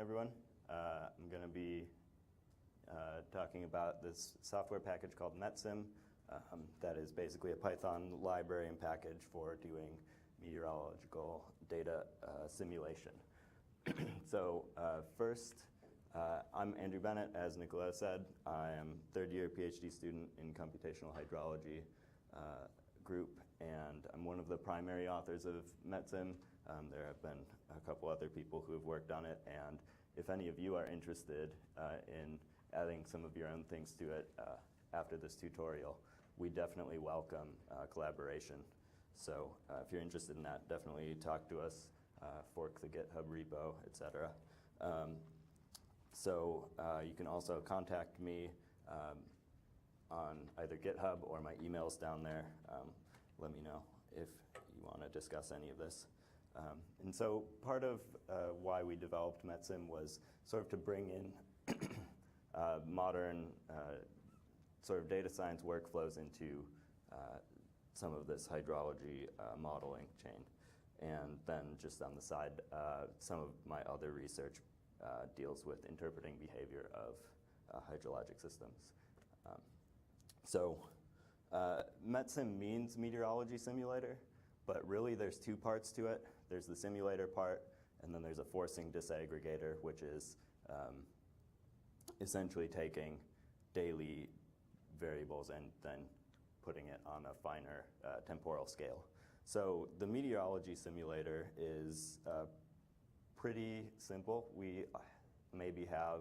everyone. I'm going to be talking about this software package called Metsim that is basically a Python library and package for doing meteorological data simulation. So first, I'm Andrew Bennett, as Nicola said. I am third-year PhD student in computational hydrology group, and I'm one of the primary authors of Metsim. There have been a couple other people who have worked on it, and if any of you are interested in adding some of your own things to it after this tutorial, we definitely welcome collaboration. So if you're interested in that, definitely talk to us, fork the GitHub repo, etc. You can also contact me on either GitHub or my email's down there. Let me know if you want to discuss any of this. And so part of why we developed Metsim was sort of to bring in modern sort of data science workflows into some of this hydrology modeling chain. And then just on the side, some of my other research deals with interpreting behavior of hydrologic systems. Metsim means meteorology simulator, but really there's two parts to it. There's the simulator part, and then there's a forcing disaggregator, which is essentially taking daily variables and then putting it on a finer temporal scale. So the meteorology simulator is pretty simple. We maybe have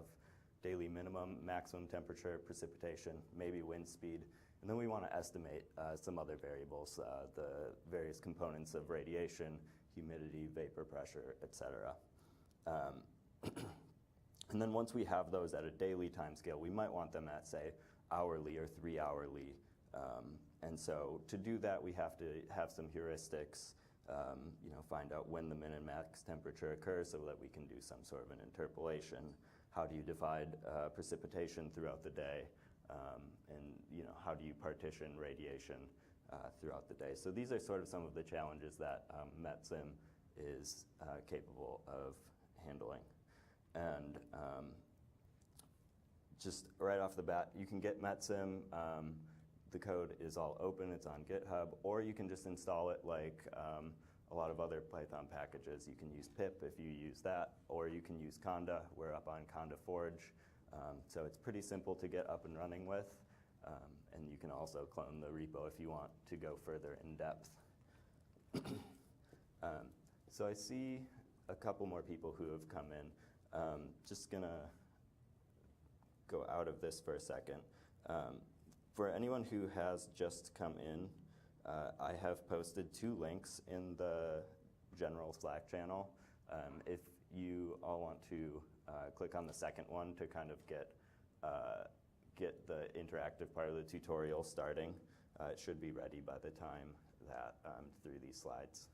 daily minimum, maximum temperature, precipitation, maybe wind speed, and then we want to estimate some other variables, the various components of radiation, humidity, vapor pressure, etc. And then once we have those at a daily time scale, we might want them at, say, hourly or 3-hourly. And so to do that, we have to have some heuristics, find out when the min and max temperature occurs so that we can do some sort of an interpolation. How do you divide precipitation throughout the day? And how do you partition radiation throughout the day? So these are sort of some of the challenges that Metsim is capable of handling. And just right off the bat, you can get Metsim. The code is all open, it's on GitHub, or you can just install it like a lot of other Python packages. You can use pip if you use that, or you can use Conda. We're up on Conda Forge. So it's pretty simple to get up and running with. And you can also clone the repo if you want to go further in depth. So I see a couple more people who have come in. Just gonna go out of this for a second. For anyone who has just come in, I have posted 2 links in the general Slack channel. If you all want to click on the second one to kind of get the interactive part of the tutorial starting, it should be ready by the time that I'm through these slides.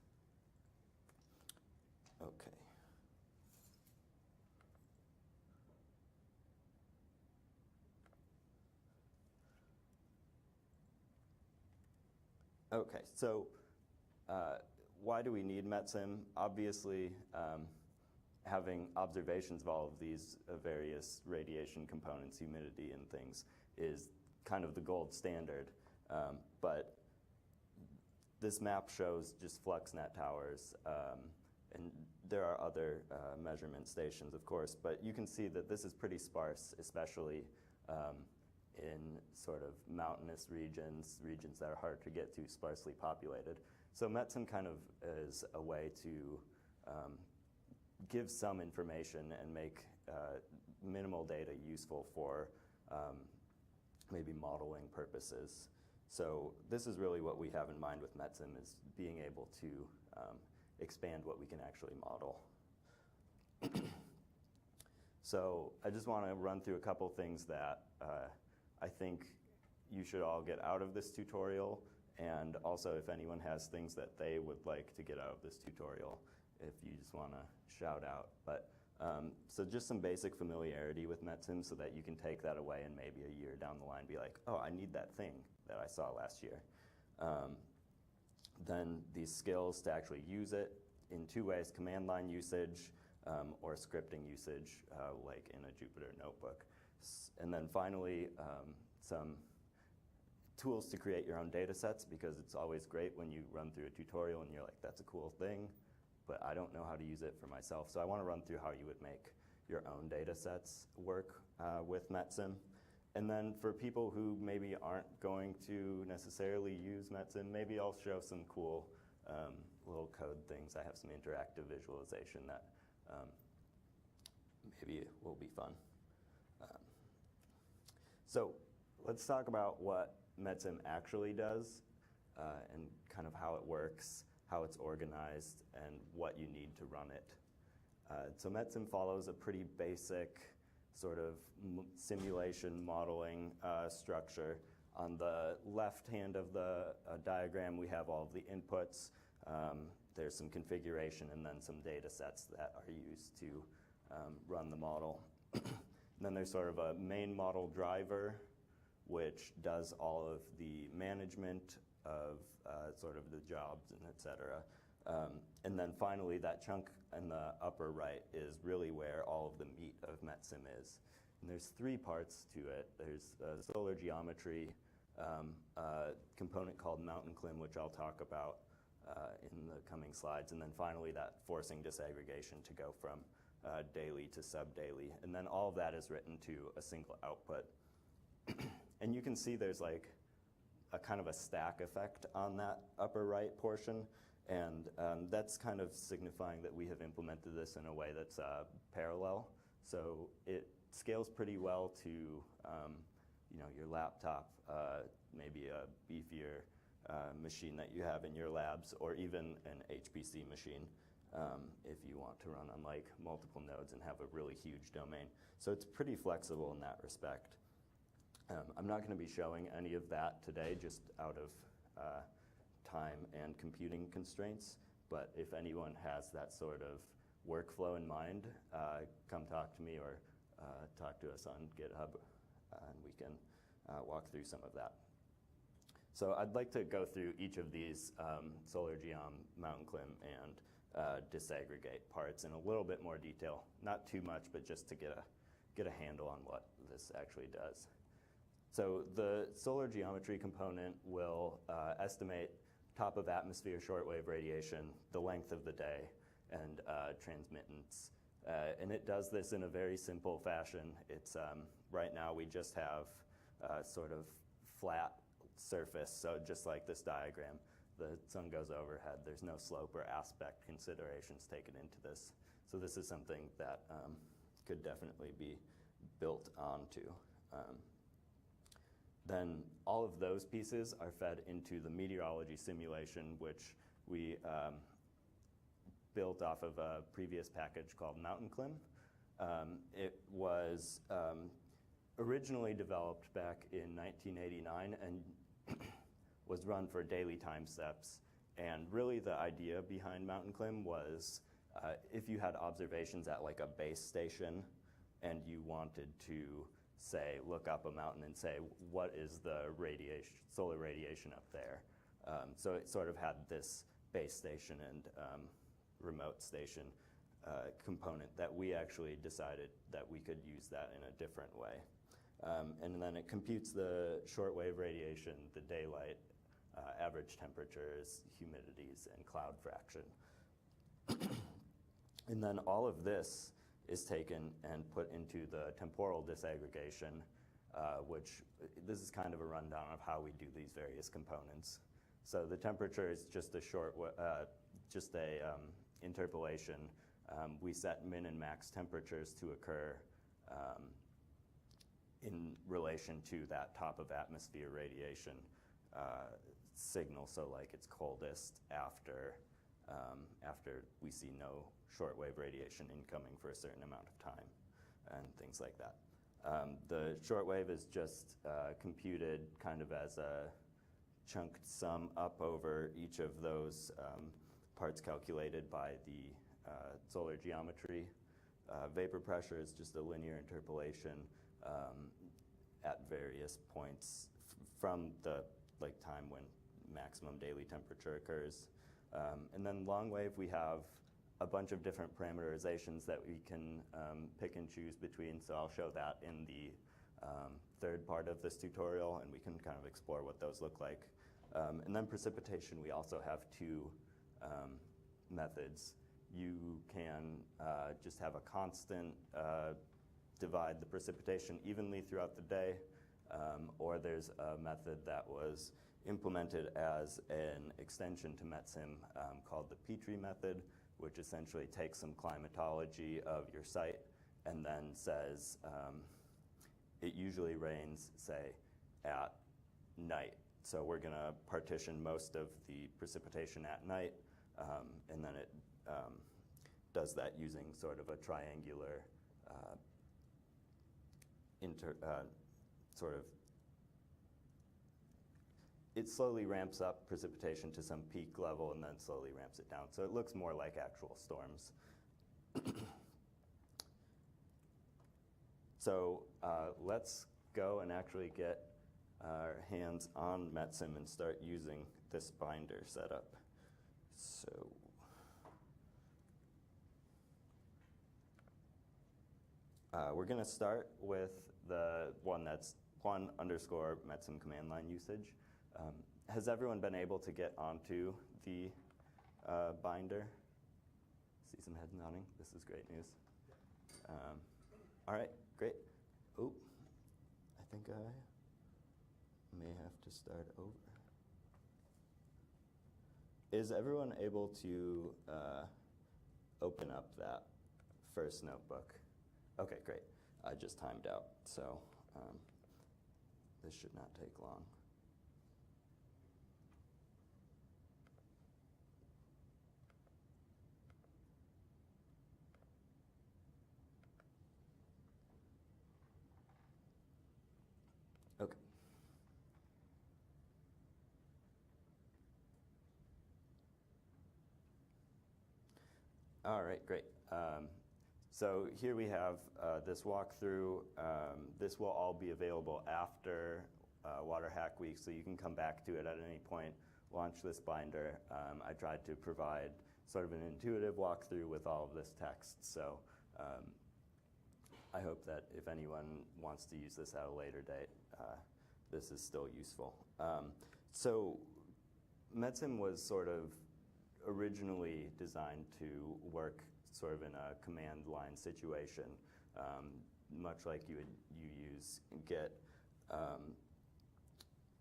Okay. Okay, so why do we need Metsim? Obviously, having observations of all of these various radiation components, humidity and things, is kind of the gold standard. But this map shows just FluxNet towers, and there are other measurement stations, of course, but you can see that this is pretty sparse, especially in sort of mountainous regions that are hard to get to, sparsely populated. So Metsim kind of is a way to give some information and make minimal data useful for maybe modeling purposes. So this is really what we have in mind with Metsim, is being able to expand what we can actually model. So I just want to run through a couple things that I think you should all get out of this tutorial, and also if anyone has things that they would like to get out of this tutorial, if you just want to shout out. But so just some basic familiarity with Metsim so that you can take that away and maybe a year down the line be like, oh, I need that thing that I saw last year. Then these skills to actually use it in 2 ways: command line usage, or scripting usage, like in a Jupyter notebook. And then finally, some tools to create your own data sets, because it's always great when you run through a tutorial and you're like, that's a cool thing, but I don't know how to use it for myself. So I want to run through how you would make your own data sets work with Metsim. And then for people who maybe aren't going to necessarily use Metsim, maybe I'll show some cool little code things. I have some interactive visualization that maybe will be fun. So let's talk about what Metsim actually does and kind of how it works, how it's organized, and what you need to run it. So Metsim follows a pretty basic sort of simulation modeling structure. On the left hand of the diagram, we have all of the inputs. There's some configuration and then some data sets that are used to run the model. Then there's sort of a main model driver, which does all of the management of sort of the jobs and et cetera. And then finally, that chunk in the upper right is really where all of the meat of Metsim is. And there's three parts to it. There's solar geometry, a component called mountain climb, which I'll talk about in the coming slides. And then finally, that forcing disaggregation to go from daily to sub-daily. And then all of that is written to a single output. And you can see there's like a kind of a stack effect on that upper right portion. And that's kind of signifying that we have implemented this in a way that's parallel. So it scales pretty well to your laptop, maybe a beefier machine that you have in your labs, or even an HPC machine if you want to run on like multiple nodes and have a really huge domain. So it's pretty flexible in that respect. I'm not going to be showing any of that today, just out of time and computing constraints, but if anyone has that sort of workflow in mind, come talk to me or talk to us on GitHub, and we can walk through some of that. So I'd like to go through each of these solar geom, mountain climb, and disaggregate parts in a little bit more detail. Not too much, but just to get a handle on what this actually does. So the solar geometry component will estimate top of atmosphere shortwave radiation, the length of the day, and transmittance. And it does this in a very simple fashion. It's right now we just have sort of flat surface, so just like this diagram, the sun goes overhead. There's no slope or aspect considerations taken into this. So this is something that could definitely be built onto. Then all of those pieces are fed into the meteorology simulation, which we built off of a previous package called Mountain Climb. It was originally developed back in 1989 and was run for daily time steps. And really the idea behind Mountain Climb was if you had observations at like a base station and you wanted to say, look up a mountain and say, what is the radiation, solar radiation up there? So it sort of had this base station and remote station component that we actually decided that we could use that in a different way. And then it computes the shortwave radiation, the daylight, average temperatures, humidities, and cloud fraction. And then all of this is taken and put into the temporal disaggregation, which this is kind of a rundown of how we do these various components. So the temperature is just a interpolation. We set min and max temperatures to occur in relation to that top of atmosphere radiation signal. So like it's coldest after we see no shortwave radiation incoming for a certain amount of time and things like that. The shortwave is just computed kind of as a chunked sum up over each of those parts calculated by the solar geometry. Vapor pressure is just a linear interpolation at various points from the time when maximum daily temperature occurs. And then long wave, we have a bunch of different parameterizations that we can pick and choose between. So I'll show that in the third part of this tutorial, and we can kind of explore what those look like. And then precipitation, we also have two methods. You can just have a constant divide the precipitation evenly throughout the day, or there's a method that was implemented as an extension to Metsim called the Petrie method, which essentially takes some climatology of your site and then says it usually rains, say, at night. So we're going to partition most of the precipitation at night, and then it does that using sort of a triangular it slowly ramps up precipitation to some peak level and then slowly ramps it down. So it looks more like actual storms. So let's go and actually get our hands on Metsim and start using this binder setup. So we're going to start with the one that's _Metsim command line usage. Has everyone been able to get onto the binder? See some heads nodding. This is great news. All right, great. Oh, I think I may have to start over. Is everyone able to open up that first notebook? Okay, great. I just timed out, so this should not take long. Okay. All right, great. So here we have this walkthrough. This will all be available after Waterhackweek, so you can come back to it at any point, launch this binder. I tried to provide sort of an intuitive walkthrough with all of this text, so I hope that if anyone wants to use this at a later date, this is still useful. So Metsim was sort of originally designed to work sort of in a command line situation, much like you use Git,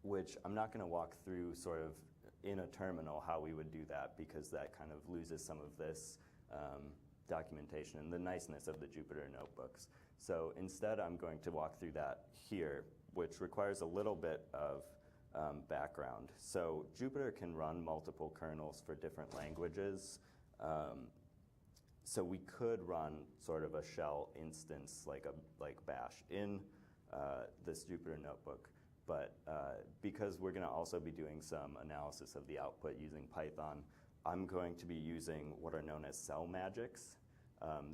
which I'm not going to walk through sort of in a terminal how we would do that, because that kind of loses some of this documentation and the niceness of the Jupyter notebooks. So instead, I'm going to walk through that here, which requires a little bit of background. So Jupyter can run multiple kernels for different languages. So we could run sort of a shell instance like Bash in this Jupyter notebook. But because we're going to also be doing some analysis of the output using Python, I'm going to be using what are known as cell magics.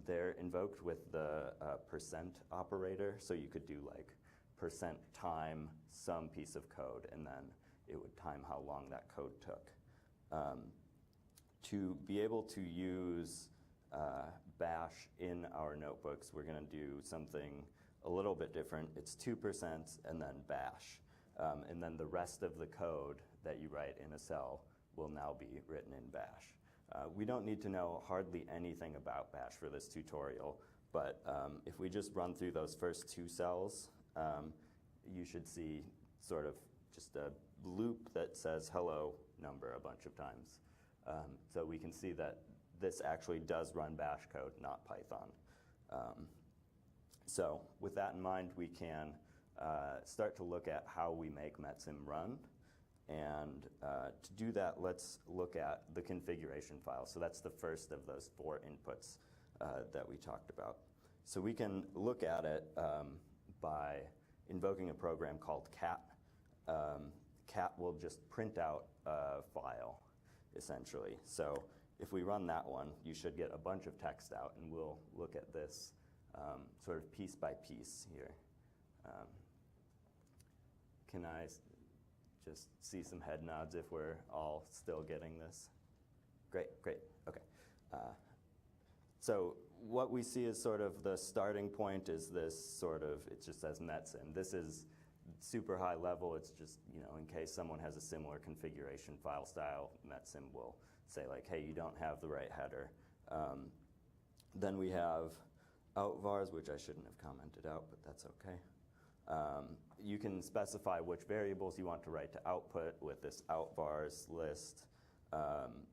They're invoked with the percent operator, so you could do like percent time some piece of code, and then it would time how long that code took. To be able to use Bash in our notebooks, we're going to do something a little bit different. It's 2% and then Bash. And then the rest of the code that you write in a cell will now be written in Bash. We don't need to know hardly anything about Bash for this tutorial, but if we just run through those first two cells, you should see sort of just a loop that says hello number a bunch of times. So we can see that this actually does run Bash code, not Python. So with that in mind, we can start to look at how we make Metsim run. And to do that, let's look at the configuration file. So that's the first of those 4 inputs that we talked about. So we can look at it by invoking a program called cat. Cat will just print out a file, essentially. So if we run that one, you should get a bunch of text out, and we'll look at this sort of piece by piece here. Can I just see some head nods if we're all still getting this? Great, great, okay. So what we see is sort of the starting point is this sort of, it just says Metsim. This is super high level. It's just, in case someone has a similar configuration file style, Metsim will say like, hey, you don't have the right header. Then we have outvars, which I shouldn't have commented out, but that's okay. You can specify which variables you want to write to output with this outvars list.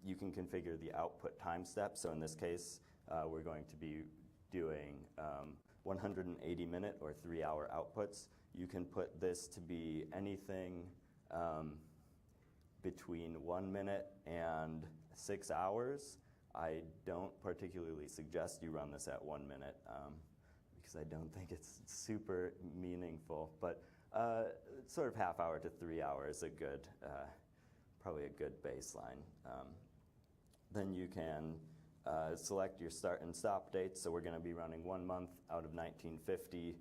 You can configure the output time step. So in this case, we're going to be doing 180-minute or 3-hour outputs. You can put this to be anything between 1 minute and 6 hours. I don't particularly suggest you run this at 1 minute because I don't think it's super meaningful. But sort of half hour to 3 hours, probably a good baseline. Then you can select your start and stop dates. So we're going to be running 1 month out of 1950.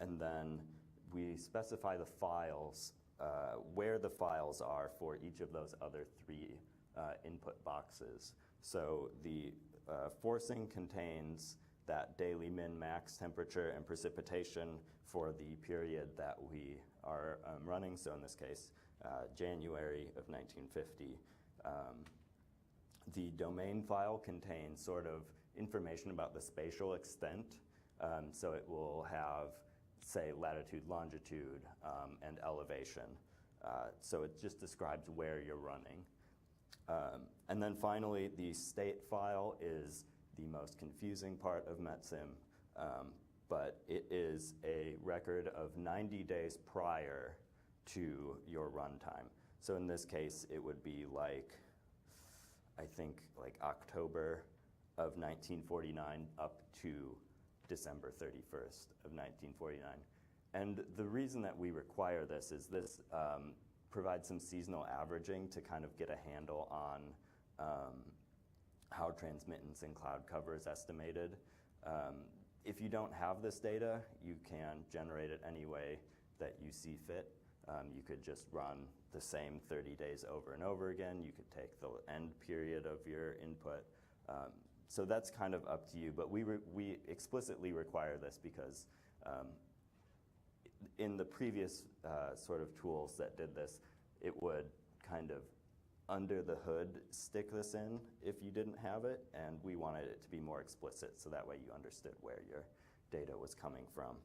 And then we specify the files, where the files are for each of those other 3 input boxes. So the forcing contains that daily min-max temperature and precipitation for the period that we are running. So in this case, January of 1950. The domain file contains sort of information about the spatial extent. So it will have, say, latitude, longitude, and elevation. So it just describes where you're running. And then finally, the state file is the most confusing part of Metsim, but it is a record of 90 days prior to your runtime. So in this case, it would be like, I think, like October of 1949 up to December 31st of 1949. And the reason that we require this is this provides some seasonal averaging to kind of get a handle on how transmittance and cloud cover is estimated. If you don't have this data, you can generate it any way that you see fit. You could just run the same 30 days over and over again. You could take the end period of your input. So that's kind of up to you, but we explicitly require this because in the previous sort of tools that did this, it would kind of under the hood stick this in if you didn't have it, and we wanted it to be more explicit so that way you understood where your data was coming from.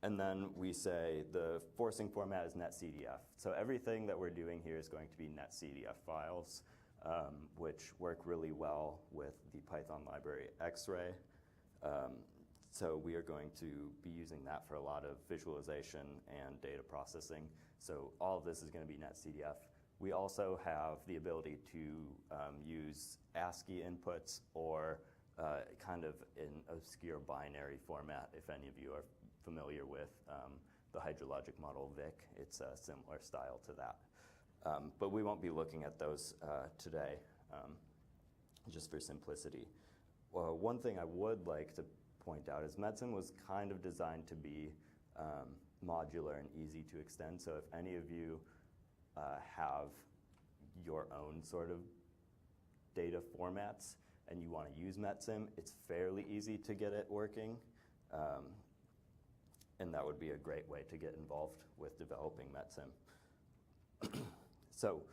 And then we say the forcing format is netcdf. So everything that we're doing here is going to be netcdf files, which work really well with the Python library X-ray. So we are going to be using that for a lot of visualization and data processing. So all of this is going to be netcdf. We also have the ability to use ASCII inputs or kind of an obscure binary format. If any of you are familiar with the hydrologic model VIC, it's a similar style to that. But we won't be looking at those today, just for simplicity. Well, one thing I would like to point out is Metsim was kind of designed to be modular and easy to extend. So if any of you have your own sort of data formats and you want to use Metsim, it's fairly easy to get it working. And that would be a great way to get involved with developing Metsim. So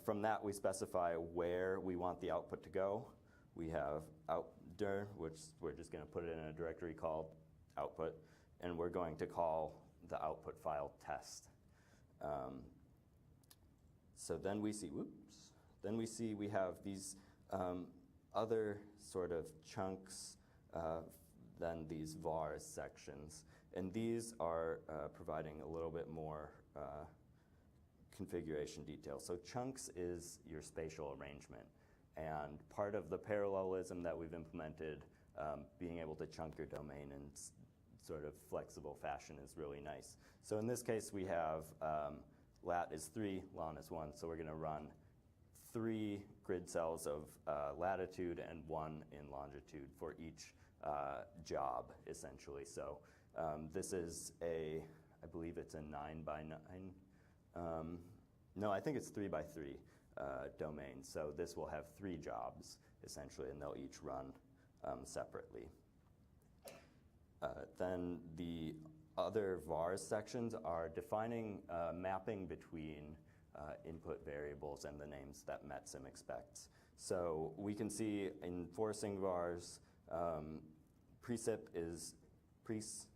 from that, we specify where we want the output to go. We have outdir, which we're just going to put it in a directory called output, and we're going to call the output file test. So then we see, we have these other sort of chunks than these vars sections. And these are providing a little bit more configuration detail. So chunks is your spatial arrangement. And part of the parallelism that we've implemented, being able to chunk your domain in sort of flexible fashion is really nice. So in this case, we have lat is 3, lon is 1. So we're going to run 3 grid cells of latitude and 1 in longitude for each job, essentially. So this is I believe it's a 9 by 9. No, I think it's 3 by 3. domains. So this will have 3 jobs, essentially, and they'll each run separately. Then the other vars sections are defining mapping between input variables and the names that Metsim expects. So we can see in forcing vars, precip is pre's.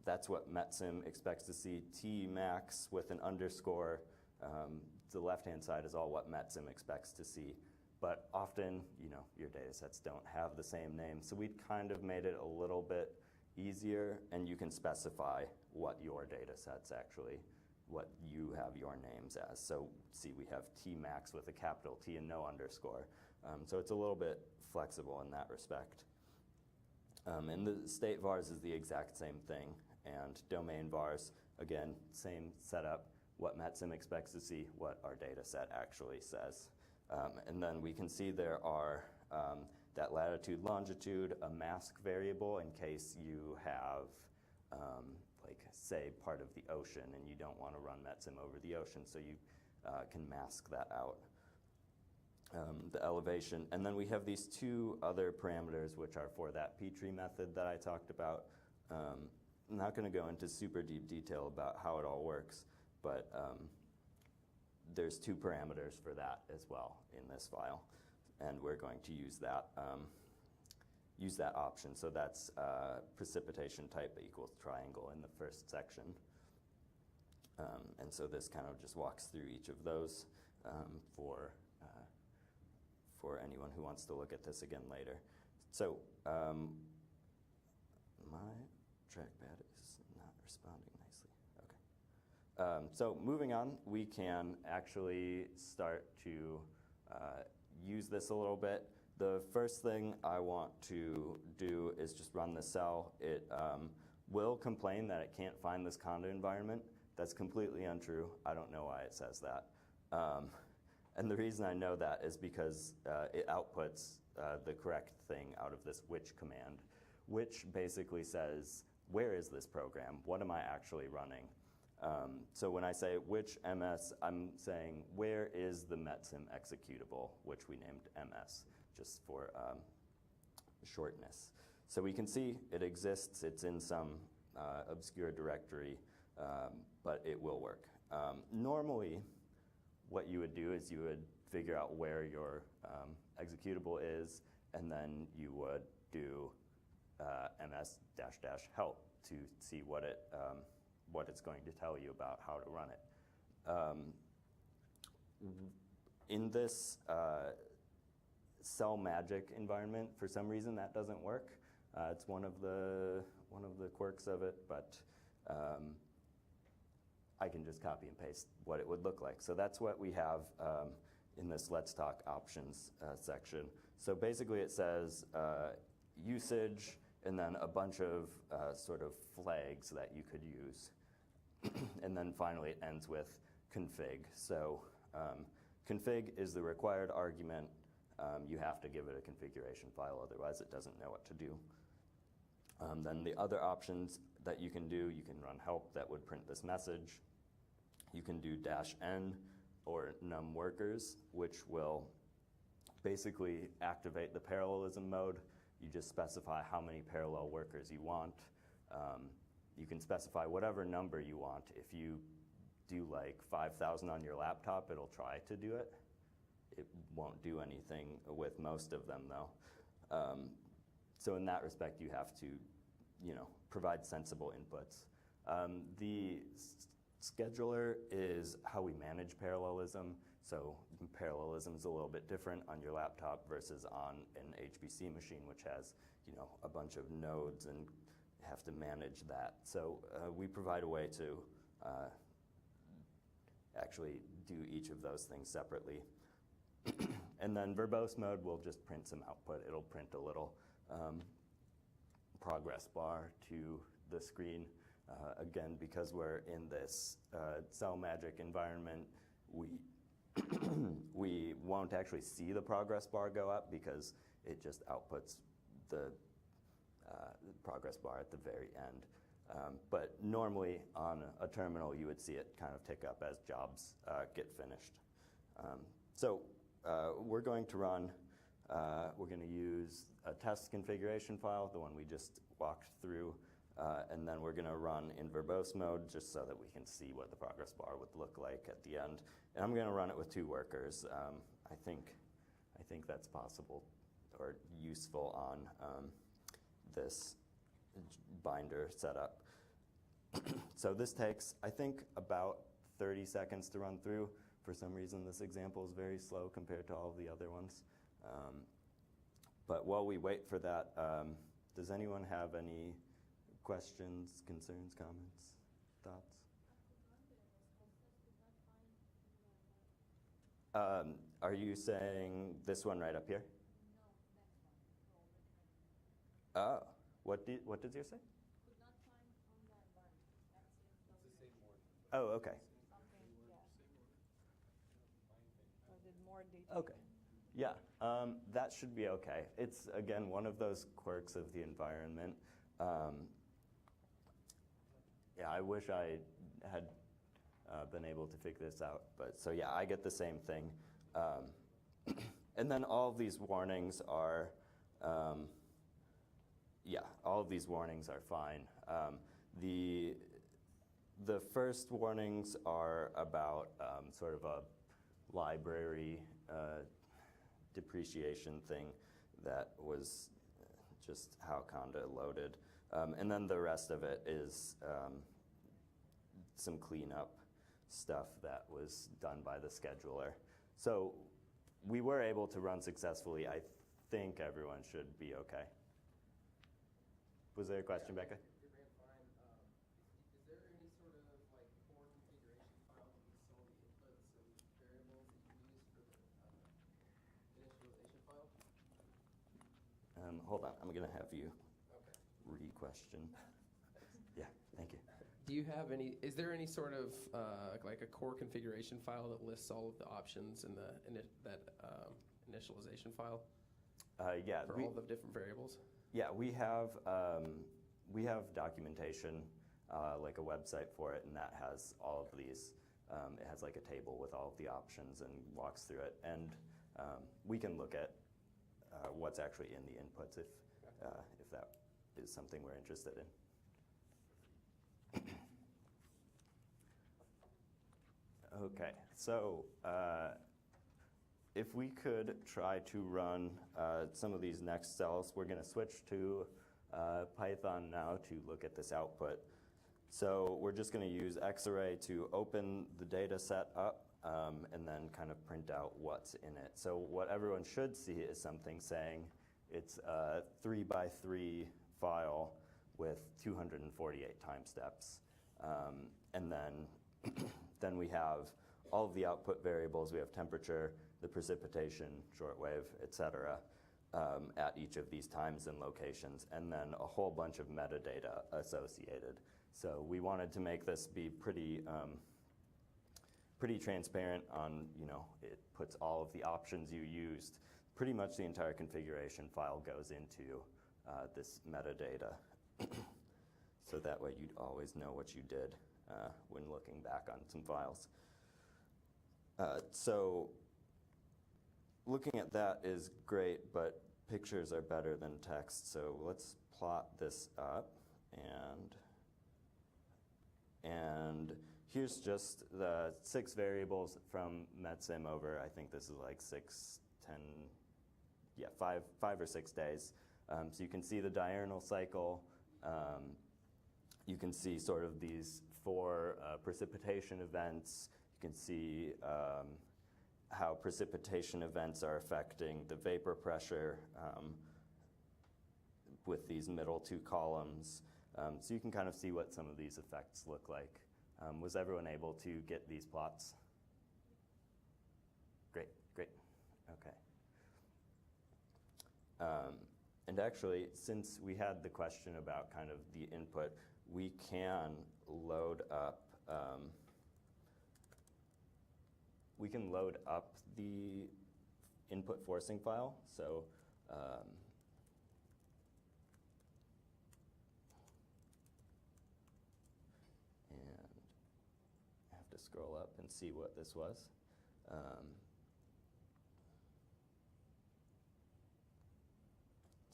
That's what Metsim expects to see. T max with an underscore. The left-hand side is all what Metsim expects to see. But often, your data sets don't have the same name. So we kind of made it a little bit easier, and you can specify what your data sets actually, what you have your names as. So see, we have T max with a capital T and no underscore. So it's a little bit flexible in that respect. And the state vars is the exact same thing. And domain vars, again, same setup, what Metsim expects to see, what our data set actually says. And then we can see there are that latitude, longitude, a mask variable in case you have, like, say, part of the ocean and you don't want to run Metsim over the ocean, so you can mask that out. The elevation, and then we have these 2 other parameters which are for that Petrie method that I talked about. I'm not going to go into super deep detail about how it all works, but there's 2 parameters for that as well in this file, and we're going to use that option. So that's precipitation type equals triangle in the first section. And so this kind of just walks through each of those for anyone who wants to look at this again later. So my trackpad is not responding nicely. Okay. So moving on, we can actually start to use this a little bit. The first thing I want to do is just run the cell. It will complain that it can't find this condo environment. That's completely untrue. I don't know why it says that. And the reason I know that is because it outputs the correct thing out of this which command, which basically says, where is this program? What am I actually running? So when I say which MS, I'm saying where is the Metsim executable, which we named MS, just for shortness. So we can see it exists. It's in some obscure directory, but it will work. Normally, what you would do is you would figure out where your executable is, and then you would do ms-help to see what it's going to tell you about how to run it. In this cell magic environment, for some reason that doesn't work. It's one of the quirks of it, but I can just copy and paste what it would look like. So that's what we have in this Let's Talk Options section. So basically it says usage and then a bunch of sort of flags that you could use. And then finally it ends with config. So config is the required argument. You have to give it a configuration file, otherwise it doesn't know what to do. Then the other options that you can do, you can run help that would print this message. You can do -n or num workers, which will basically activate the parallelism mode. You just specify how many parallel workers you want. You can specify whatever number you want. If you do like 5,000 on your laptop, it'll try to do it. It won't do anything with most of them though. So in that respect, you have to, provide sensible inputs. The scheduler is how we manage parallelism. So parallelism is a little bit different on your laptop versus on an HPC machine, which has, a bunch of nodes and have to manage that. So we provide a way to actually do each of those things separately. And then verbose mode will just print some output. It'll print a little progress bar to the screen. Again, because we're in this cell magic environment, we won't actually see the progress bar go up because it just outputs the progress bar at the very end. But normally on a terminal, you would see it kind of tick up as jobs get finished. We're going to run, we're going to use a test configuration file, the one we just walked through, and then we're going to run in verbose mode just so that we can see what the progress bar would look like at the end. And I'm going to run it with 2 workers. I think that's possible or useful on this binder setup. So this takes, I think, about 30 seconds to run through. For some reason, this example is very slow compared to all the other ones. But while we wait for that, does anyone have any questions, concerns, comments, thoughts? Are you saying this one right up here? Oh, what did you say? Oh, okay. Okay. Yeah, that should be okay. It's, again, one of those quirks of the environment. Yeah, I wish I had been able to figure this out. But so yeah, I get the same thing. And then all of these warnings are, yeah, all of these warnings are fine. The first warnings are about sort of a library depreciation thing that was just how Conda loaded. And then the rest of it is some cleanup stuff that was done by the scheduler. So we were able to run successfully. I think everyone should be okay. Was there a question, Becca? It ran fine. Is there any sort of like core configuration file that lists all the inputs and variables that you use for the initialization file? Hold on, I'm gonna have you re-question. Yeah, thank you. Do you have any, is there any sort of like a core configuration file that lists all of the options in that initialization file? Yeah. For all the different variables? Yeah, we have documentation, like a website for it, and that has all of these. It has like a table with all of the options and walks through it. And we can look at what's actually in the inputs if that is something we're interested in. Okay, so if we could try to run some of these next cells, we're going to switch to Python now to look at this output. So we're just going to use Xarray to open the data set up and then kind of print out what's in it. So what everyone should see is something saying it's a 3x3 file with 248 time steps. And then we have all of the output variables. We have temperature, the precipitation, shortwave, et cetera, at each of these times and locations, and then a whole bunch of metadata associated. So we wanted to make this be pretty transparent on, it puts all of the options you used. Pretty much the entire configuration file goes into this metadata. So that way you'd always know what you did when looking back on some files. So looking at that is great, but pictures are better than text. So let's plot this up, and here's just the 6 variables from Metsim over, I think this is like 5 or 6 days. So you can see the diurnal cycle. You can see sort of these 4 precipitation events. You can see how precipitation events are affecting the vapor pressure with these middle 2 columns. So you can kind of see what some of these effects look like. Was everyone able to get these plots? Great, great, okay. And actually, since we had the question about kind of the input, we can load up the input forcing file. So and I have to scroll up and see what this was.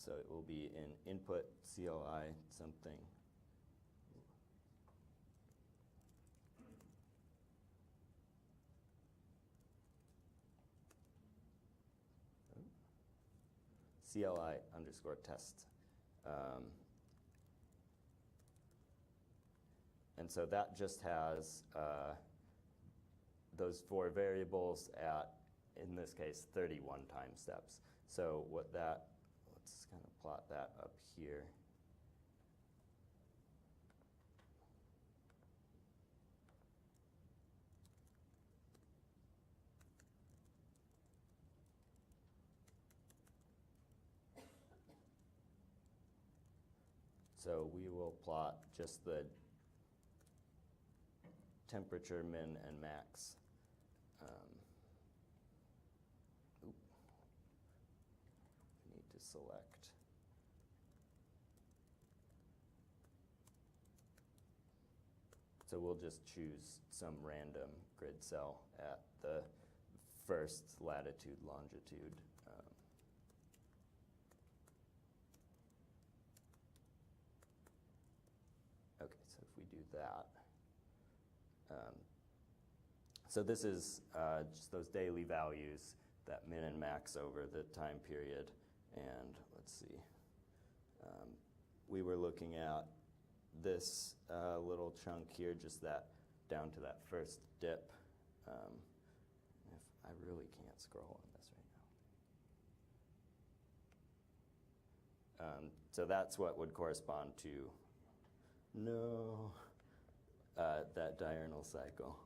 So it will be in input CLI something. CLI underscore test. And so that just has those 4 variables at, in this case, 31 time steps. So what that, let's kind of plot that up here. So we will plot just the temperature min and max. We need to select. So we'll just choose some random grid cell at the first latitude, longitude. Okay, so if we do that, so this is just those daily values, that min and max over the time period. And let's see, we were looking at this little chunk here, just that down to that first dip. If I really can't scroll on this right now. So that's what would correspond to, that diurnal cycle.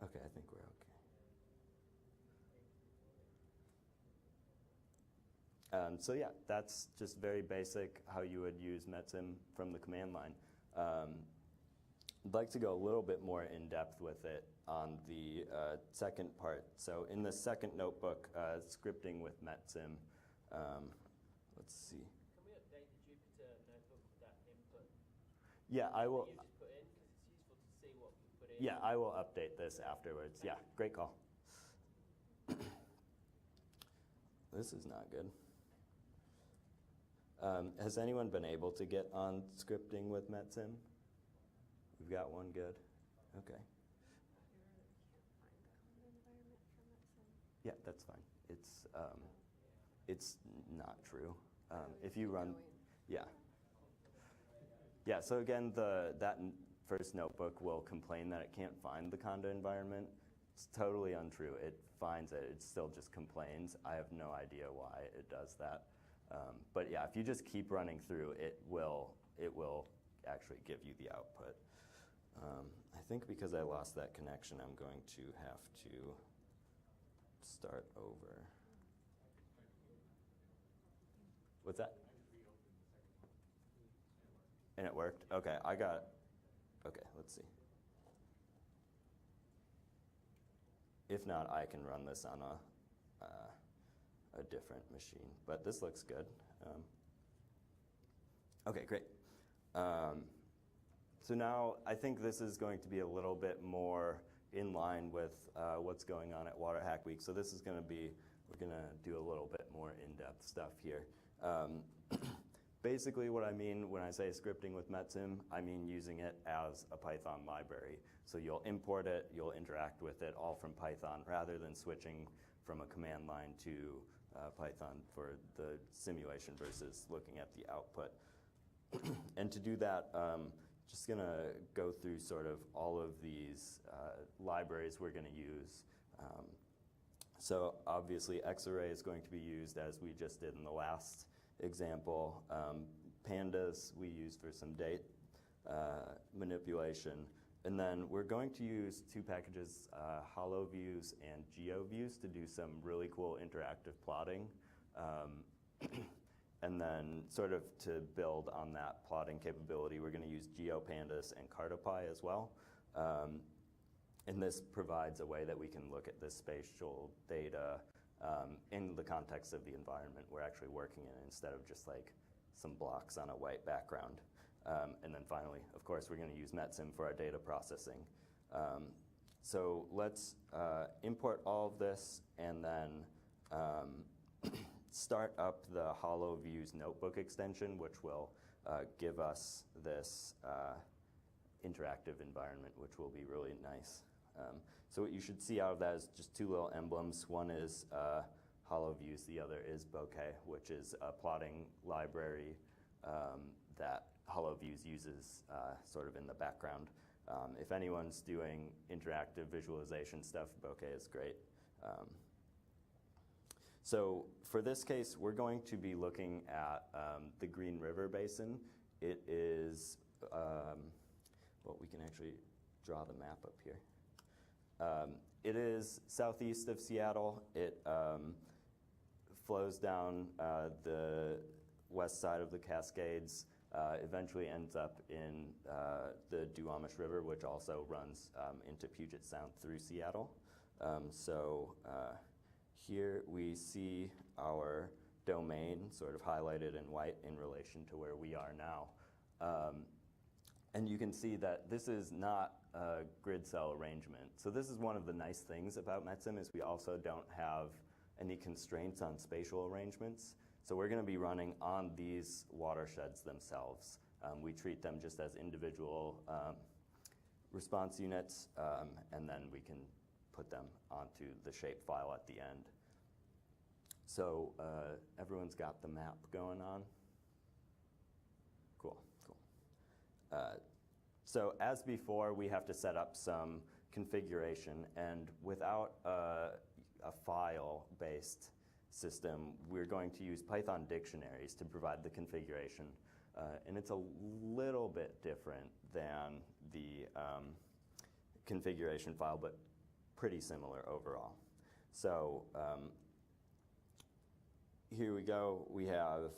Okay, I think we're okay. So yeah, that's just very basic how you would use Metsim from the command line. I'd like to go a little bit more in depth with it on the second part. So in the second notebook, scripting with Metsim, let's see. Can we update the Jupyter notebook with that input? Yeah, I will. You just put in, because it's useful to see what we put in. Yeah, I will update this afterwards. Yeah, great call. This is not good. Has anyone been able to get on scripting with Metsim? We've got one good. Okay. Yeah, that's fine. It's not true. If you run, yeah. Yeah, so again, that first notebook will complain that it can't find the Conda environment. It's totally untrue. It finds it. It still just complains. I have no idea why it does that. But yeah, if you just keep running through, it will actually give you the output. I think because I lost that connection, I'm going to have to start over. What's that? And it worked? Okay, I got it. Okay, let's see. If not, I can run this on a different machine, but this looks good. Okay, great. So now I think this is going to be a little bit more in line with what's going on at Waterhackweek. So this is going to be, we're going to do a little bit more in-depth stuff here. Basically what I mean when I say scripting with Metsim, I mean using it as a Python library. So you'll import it, you'll interact with it all from Python rather than switching from a command line to Python for the simulation versus looking at the output. And to do that, just going to go through sort of all of these libraries we're going to use. So obviously Xarray is going to be used as we just did in the last example. Pandas we use for some date manipulation. And then we're going to use 2 packages, HoloViews and GeoViews, to do some really cool interactive plotting. And then sort of to build on that plotting capability, we're going to use GeoPandas and CartoPy as well. And this provides a way that we can look at this spatial data in the context of the environment we're actually working in, instead of just like some blocks on a white background. And then finally, of course, we're going to use Metsim for our data processing. So let's import all of this and then start up the HoloViews notebook extension, which will give us this interactive environment, which will be really nice. So what you should see out of that is just two little emblems. One is HoloViews, the other is Bokeh, which is a plotting library that HoloViews uses sort of in the background. If anyone's doing interactive visualization stuff, Bokeh is great. So for this case, we're going to be looking at the Green River Basin. It is, well, we can actually draw the map up here. It is southeast of Seattle. It flows down the west side of the Cascades, eventually ends up in the Duwamish River, which also runs into Puget Sound through Seattle. So here we see our domain sort of highlighted in white in relation to where we are now. And you can see that this is not a grid cell arrangement. So this is one of the nice things about Metsim is we also don't have any constraints on spatial arrangements. So we're going to be running on these watersheds themselves. We treat them just as individual response units, and then we can put them onto the shape file at the end. So everyone's got the map going on? Cool, cool. So as before, we have to set up some configuration, and without a file-based system, we're going to use Python dictionaries to provide the configuration. And it's a little bit different than the configuration file, but pretty similar overall. So here we go. We have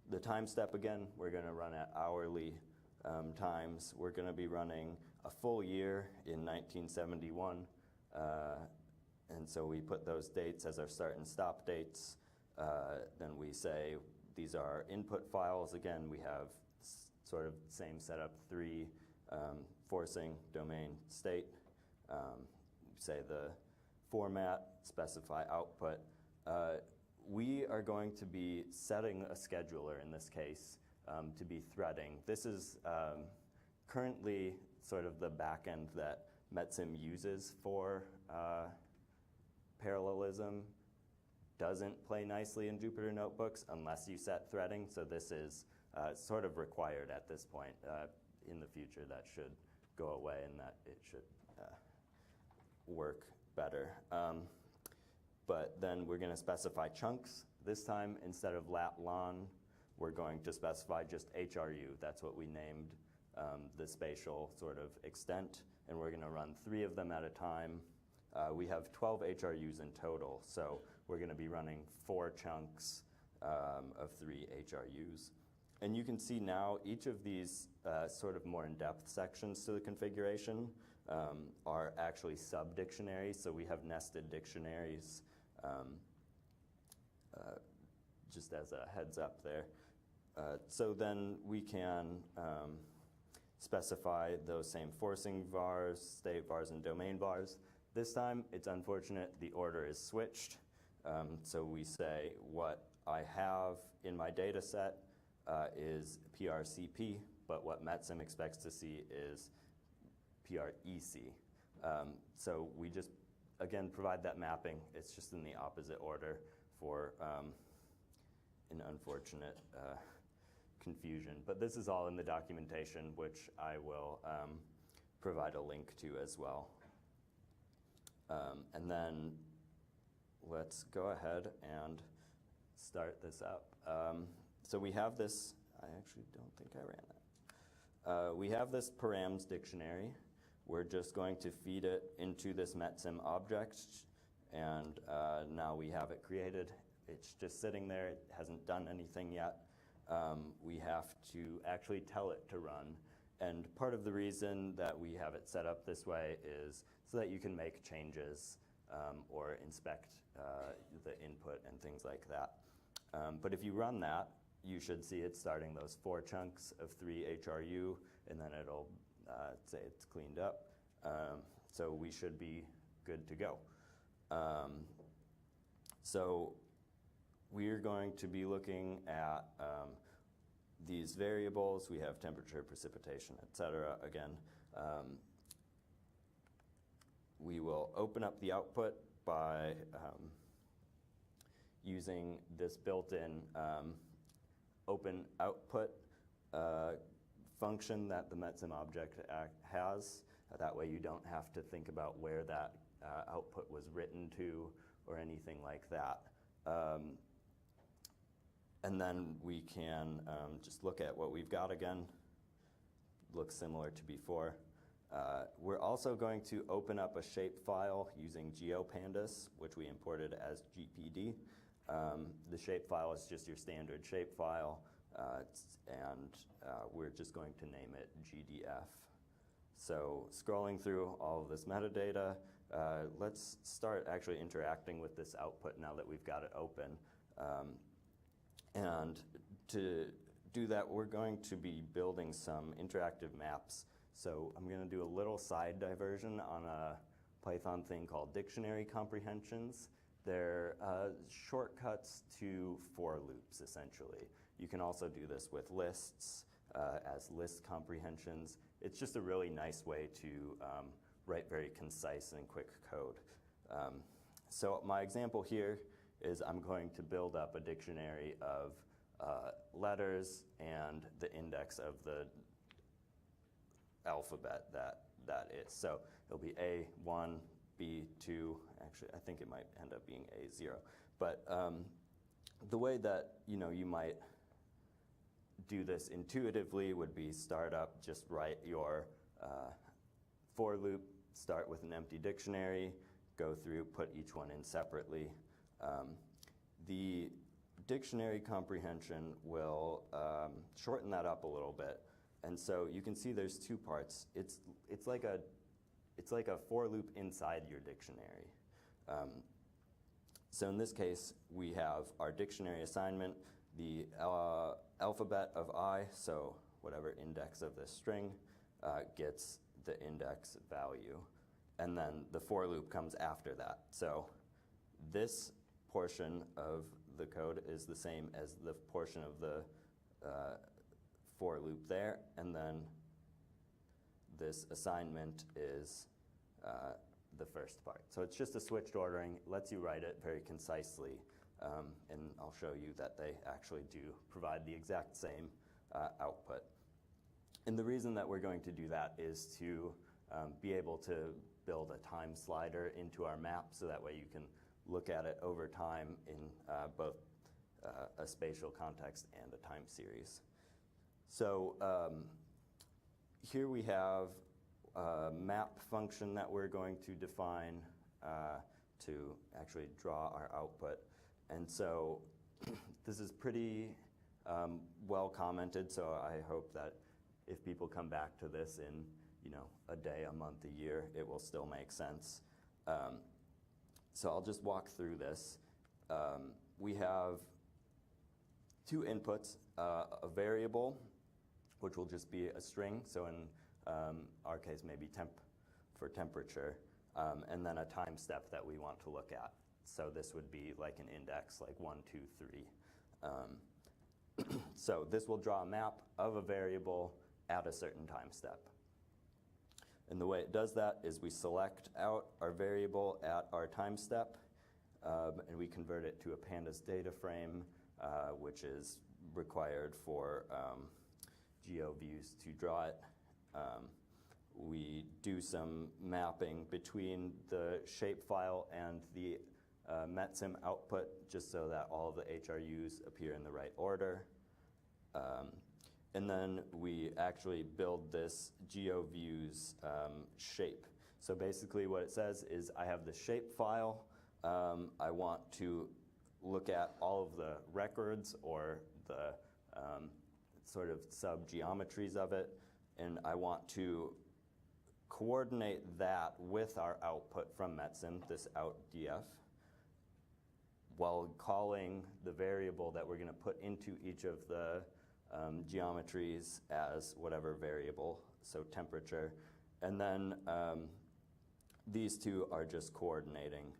the time step again. We're going to run at hourly times. We're going to be running a full year in 1971. And so we put those dates as our start and stop dates. Then we say these are input files. Again, we have sort of same setup, 3 forcing, domain, state. Say the format, specify output. We are going to be setting a scheduler in this case to be threading. This is currently sort of the backend that Metsim uses for parallelism. Doesn't play nicely in Jupyter Notebooks unless you set threading, so this is sort of required at this point. In the future, that should go away and that it should work better. But then we're going to specify chunks. This time, instead of lat/lon, we're going to specify just HRU. That's what we named the spatial sort of extent, and we're going to run 3 of them at a time. We have 12 HRUs in total, so we're going to be running 4 chunks of 3 HRUs. And you can see now each of these sort of more in-depth sections to the configuration are actually sub-dictionaries, so we have nested dictionaries, just as a heads up there. So then we can specify those same forcing vars, state vars, and domain vars. This time, it's unfortunate the order is switched. So we say what I have in my data set is PRCP, but what Metsim expects to see is PREC. So we just, again, provide that mapping. It's just in the opposite order for an unfortunate confusion. But this is all in the documentation, which I will provide a link to as well. And then let's go ahead and start this up. So we have this, I actually don't think I ran that. We have this params dictionary. We're just going to feed it into this Metsim object, and now we have it created. It's just sitting there. It hasn't done anything yet. We have to actually tell it to run. And part of the reason that we have it set up this way is so that you can make changes or inspect the input and things like that. But if you run that, you should see it starting those 4 chunks of 3 HRU, and then it'll say it's cleaned up. So we should be good to go. So we're going to be looking at these variables. We have temperature, precipitation, etc. Again, we will open up the output by using this built-in open output function that the Metsim object has. That way you don't have to think about where that output was written to or anything like that. And then we can just look at what we've got again. Looks similar to before. We're also going to open up a shape file using GeoPandas, which we imported as GPD. The shape file is just your standard shape file, and we're just going to name it GDF. So scrolling through all of this metadata, let's start actually interacting with this output now that we've got it open. And to do that, we're going to be building some interactive maps. So I'm going to do a little side diversion on a Python thing called dictionary comprehensions. They're shortcuts to for loops, essentially. You can also do this with lists as list comprehensions. It's just a really nice way to write very concise and quick code. So my example here is I'm going to build up a dictionary of letters and the index of the alphabet that is. So it'll be A1, B2, actually I think it might end up being A0. But the way that you might do this intuitively would be start up, just write your for loop, start with an empty dictionary, go through, put each one in separately. The dictionary comprehension will shorten that up a little bit. And so you can see there's two parts. It's like a for loop inside your dictionary. So in this case, we have our dictionary assignment, the alphabet of I, so whatever index of this string gets the index value. And then the for loop comes after that. So this portion of the code is the same as the portion of the for loop there, and then this assignment is the first part. So it's just a switched ordering, lets you write it very concisely, and I'll show you that they actually do provide the exact same output. And the reason that we're going to do that is to be able to build a time slider into our map, so that way you can look at it over time in both a spatial context and a time series. So here we have a map function that we're going to define to actually draw our output. And so this is pretty well commented, so I hope that if people come back to this in a day, a month, a year, it will still make sense. So I'll just walk through this. We have two inputs, a variable, which will just be a string, so in our case maybe temp for temperature, and then a time step that we want to look at. So this would be like an index, like 1, 2, 3. So this will draw a map of a variable at a certain time step. And the way it does that is we select out our variable at our time step, and we convert it to a pandas data frame, which is required for GeoViews to draw it. We do some mapping between the shapefile and the Metsim output, just so that all of the HRUs appear in the right order. And then we actually build this GeoViews shape. So basically what it says is I have the shape file. I want to look at all of the records or the sort of sub-geometries of it, and I want to coordinate that with our output from Metsim, this outDF, while calling the variable that we're going to put into each of the geometries as whatever variable, so temperature. And then these two are just coordinating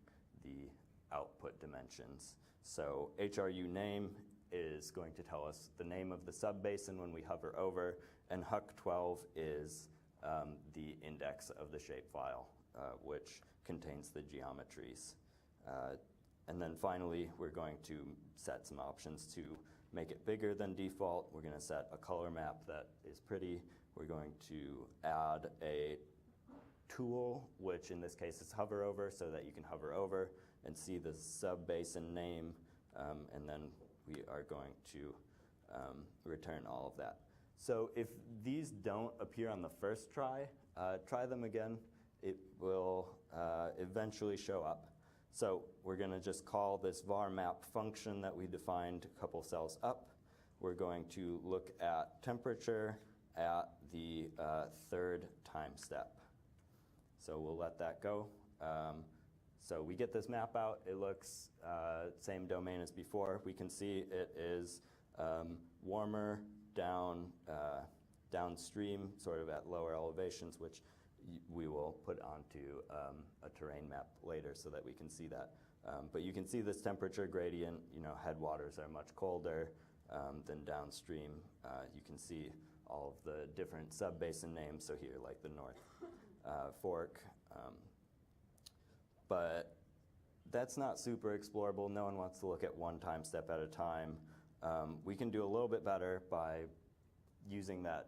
the output dimensions. So HRU name is going to tell us the name of the subbasin when we hover over, and HUC12 is the index of the shapefile, which contains the geometries. And then finally, we're going to set some options to make it bigger than default. We're going to set a color map that is pretty. We're going to add a tool, which in this case is hover over, so that you can hover over and see the subbasin name, and then we are going to return all of that. So if these don't appear on the first try, try them again. It will eventually show up. So we're going to just call this var map function that we defined a couple cells up. We're going to look at temperature at the third time step. So we'll let that go. So we get this map out. It looks same domain as before. We can see it is warmer downstream, sort of at lower elevations, which we will put onto a terrain map later so that we can see that. But you can see this temperature gradient. Headwaters are much colder than downstream. You can see all of the different subbasin names. So here, like the North Fork. But that's not super explorable. No one wants to look at one time step at a time. We can do a little bit better by using that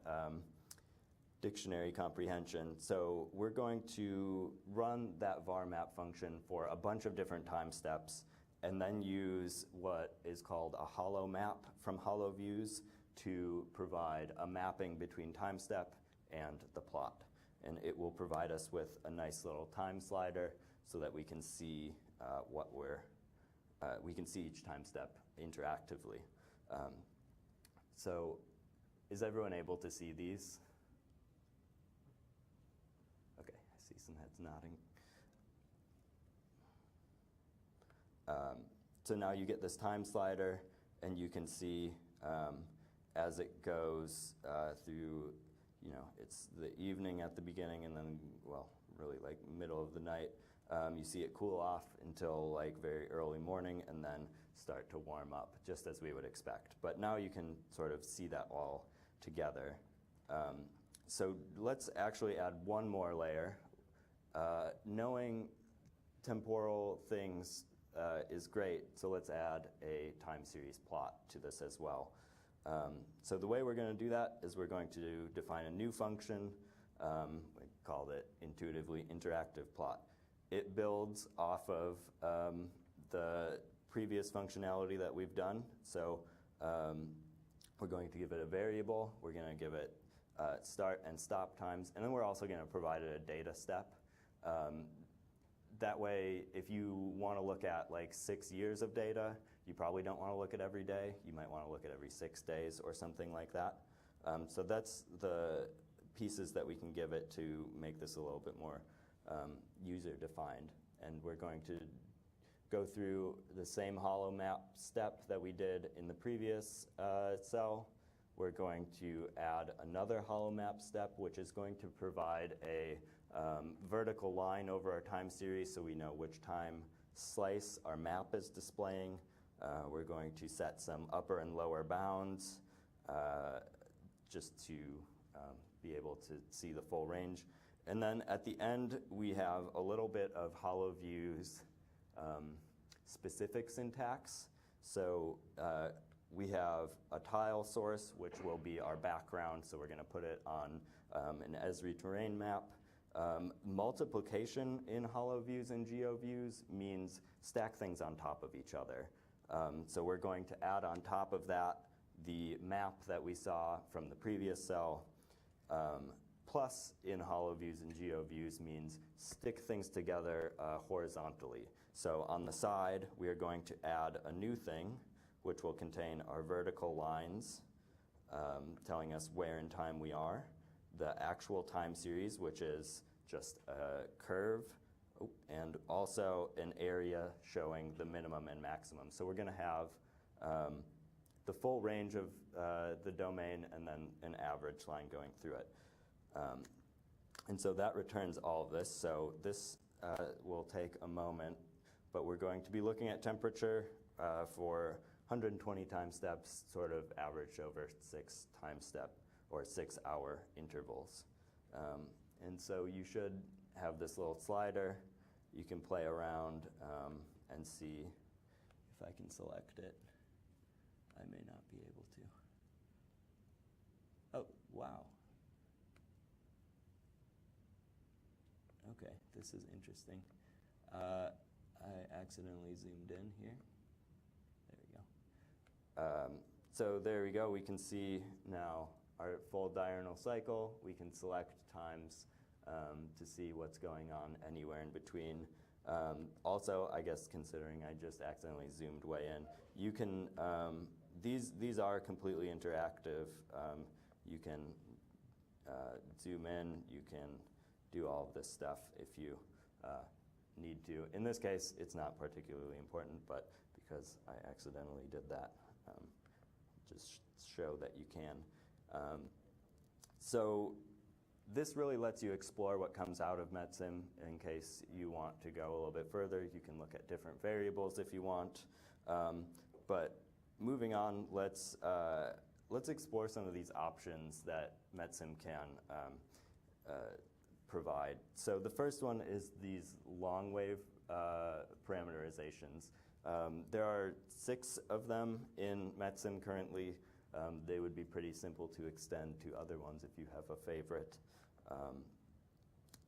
dictionary comprehension. So we're going to run that var map function for a bunch of different time steps, and then use what is called a holo map from HoloViews to provide a mapping between time step and the plot. And it will provide us with a nice little time slider so that we can see we can see each time step interactively. So is everyone able to see these? Okay, I see some heads nodding. So now you get this time slider, and you can see as it goes through, it's the evening at the beginning, and then, well, really like middle of the night. You see it cool off until like very early morning, and then start to warm up, just as we would expect. But now you can sort of see that all together. So let's actually add one more layer. Knowing temporal things is great, so let's add a time series plot to this as well. So the way we're going to do that is we're going to define a new function. We called it intuitively interactive plot. It builds off of the previous functionality that we've done. So we're going to give it a variable. We're going to give it start and stop times. And then we're also going to provide it a data step. That way, if you want to look at like 6 years of data, you probably don't want to look at every day. You might want to look at every 6 days or something like that. So that's the pieces that we can give it to make this a little bit more user-defined. And we're going to go through the same holo map step that we did in the previous cell. We're going to add another holo map step, which is going to provide a vertical line over our time series so we know which time slice our map is displaying. We're going to set some upper and lower bounds just to be able to see the full range. And then at the end, we have a little bit of HoloViews specific syntax. So we have a tile source, which will be our background. So we're going to put it on an Esri terrain map. Multiplication in HoloViews and GeoViews means stack things on top of each other. So we're going to add on top of that the map that we saw from the previous cell. Plus in HoloViews and GeoViews means stick things together horizontally. So on the side, we are going to add a new thing, which will contain our vertical lines, telling us where in time we are, the actual time series, which is just a curve, and also an area showing the minimum and maximum. So we're going to have the full range of the domain and then an average line going through it. And so that returns all of this. So this will take a moment. but we're going to be looking at temperature for 120 time steps, sort of averaged over 6 time step or 6-hour intervals. And so you should have this little slider. You can play around and see if I can select it. I may not be able to. Oh, wow. Okay, this is interesting. I accidentally zoomed in here. There we go. So there we go. We can see now our full diurnal cycle. We can select times to see what's going on anywhere in between. Also, I guess considering I just accidentally zoomed way in, you can, these are completely interactive. You can zoom in, you can do all of this stuff if you need to. In this case, it's not particularly important, but because I accidentally did that, just show that you can. So this really lets you explore what comes out of Metsim. In case you want to go a little bit further, you can look at different variables if you want. But moving on, let's explore some of these options that Metsim can provide. So the first one is these long wave parameterizations. There are 6 of them in Metsim currently. They would be pretty simple to extend to other ones if you have a favorite.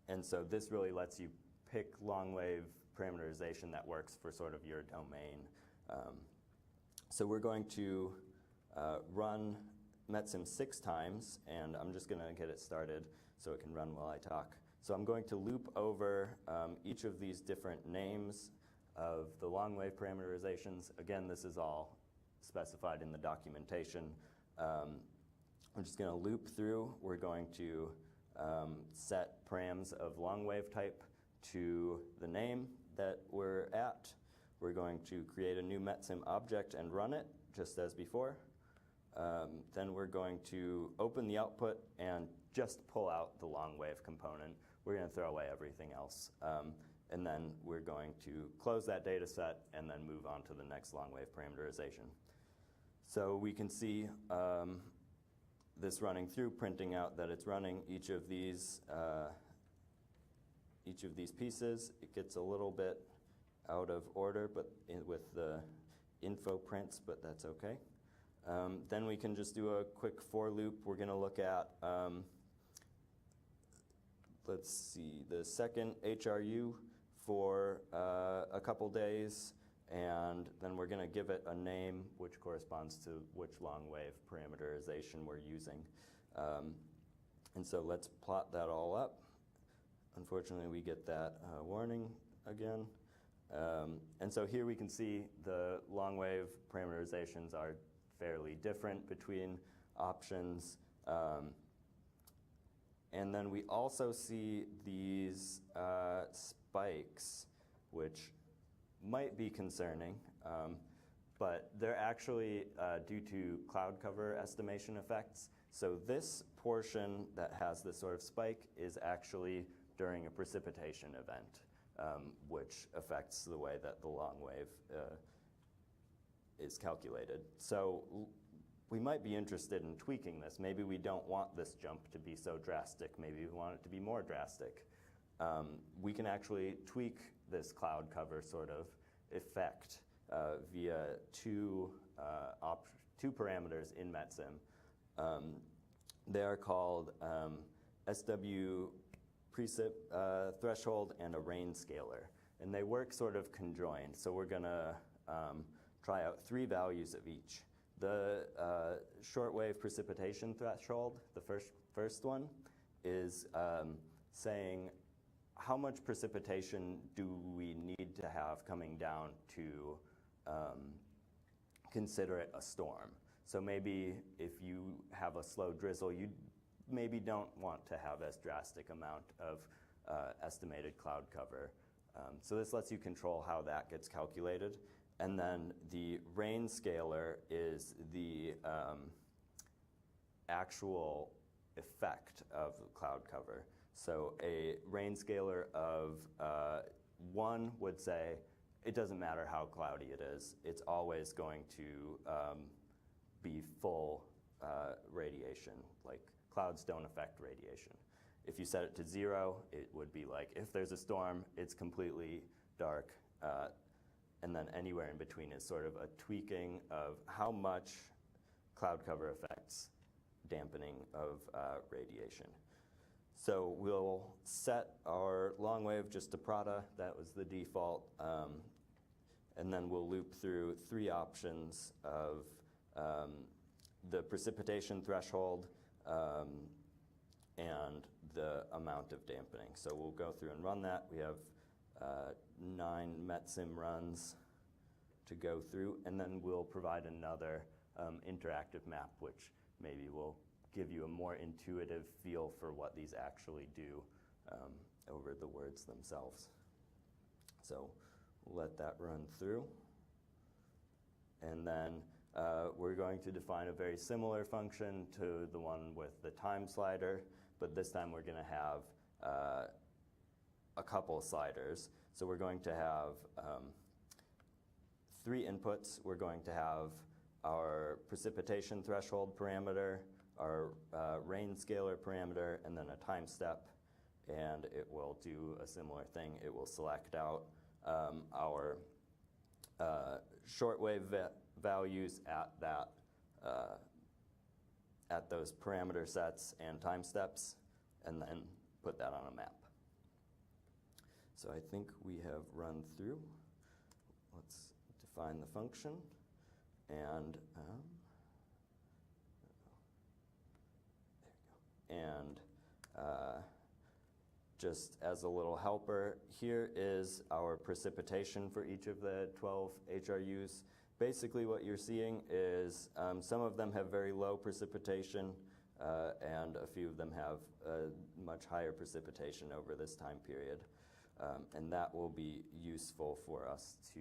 And so this really lets you pick long wave parameterization that works for sort of your domain. So we're going to run Metsim 6 times, and I'm just going to get it started so it can run while I talk. So I'm going to loop over each of these different names of the long wave parameterizations. Again, this is all specified in the documentation. I'm just going to loop through. We're going to set params of long wave type to the name that we're at. We're going to create a new Metsim object and run it, just as before. Then we're going to open the output and just pull out the long wave component. We're going to throw away everything else. And then we're going to close that data set and then move on to the next long wave parameterization. So we can see this running through, printing out that it's running each of these pieces. It gets a little bit out of order, but with the info prints, but that's okay. Then we can just do a quick for loop. We're going to look at, let's see, the second HRU for a couple days, and then we're going to give it a name which corresponds to which long wave parameterization we're using. And so let's plot that all up. Unfortunately, we get that warning again. And so here we can see the long wave parameterizations are fairly different between options. And then we also see these spikes, which might be concerning, but they're actually due to cloud cover estimation effects. So this portion that has this sort of spike is actually during a precipitation event, which affects the way that the long wave is calculated. So we might be interested in tweaking this. Maybe we don't want this jump to be so drastic. Maybe we want it to be more drastic. We can actually tweak this cloud cover sort of effect via two parameters in Metsim. They are called SW precip threshold and a rain scalar. And they work sort of conjoined. So we're going to try out 3 values of each. The shortwave precipitation threshold, the first one, is saying how much precipitation do we need to have coming down to consider it a storm. So maybe if you have a slow drizzle, you maybe don't want to have as drastic amount of estimated cloud cover. So this lets you control how that gets calculated. And then the rain scalar is the actual effect of cloud cover. So a rain scalar of 1 would say it doesn't matter how cloudy it is. It's always going to be full radiation. Like, clouds don't affect radiation. If you set it to 0, it would be like, if there's a storm, it's completely dark. And then anywhere in between is sort of a tweaking of how much cloud cover affects dampening of radiation. So we'll set our long wave just to Prada. That was the default. And then we'll loop through 3 options of the precipitation threshold and the amount of dampening. So we'll go through and run that. We have 9 Metsim runs to go through, and then we'll provide another interactive map, which maybe will give you a more intuitive feel for what these actually do over the words themselves. So we'll let that run through. And then we're going to define a very similar function to the one with the time slider, but this time we're going to have a couple sliders. So we're going to have 3 inputs. We're going to have our precipitation threshold parameter, our rain scalar parameter, and then a time step. And it will do a similar thing. It will select out our shortwave values at those parameter sets and time steps, and then put that on a map. So I think we have run through. Let's define the function, and there we go. And just as a little helper, here is our precipitation for each of the 12 HRUs. Basically what you're seeing is some of them have very low precipitation, and a few of them have much higher precipitation over this time period. And that will be useful for us to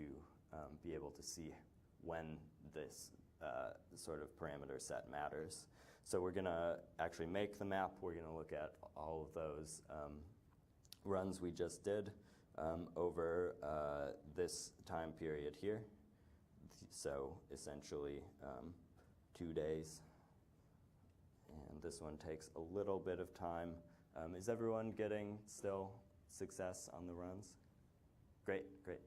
be able to see when this sort of parameter set matters. So we're going to actually make the map. We're going to look at all of those runs we just did over this time period here. So essentially 2 days. And this one takes a little bit of time. Is everyone getting still success on the runs? Great, great.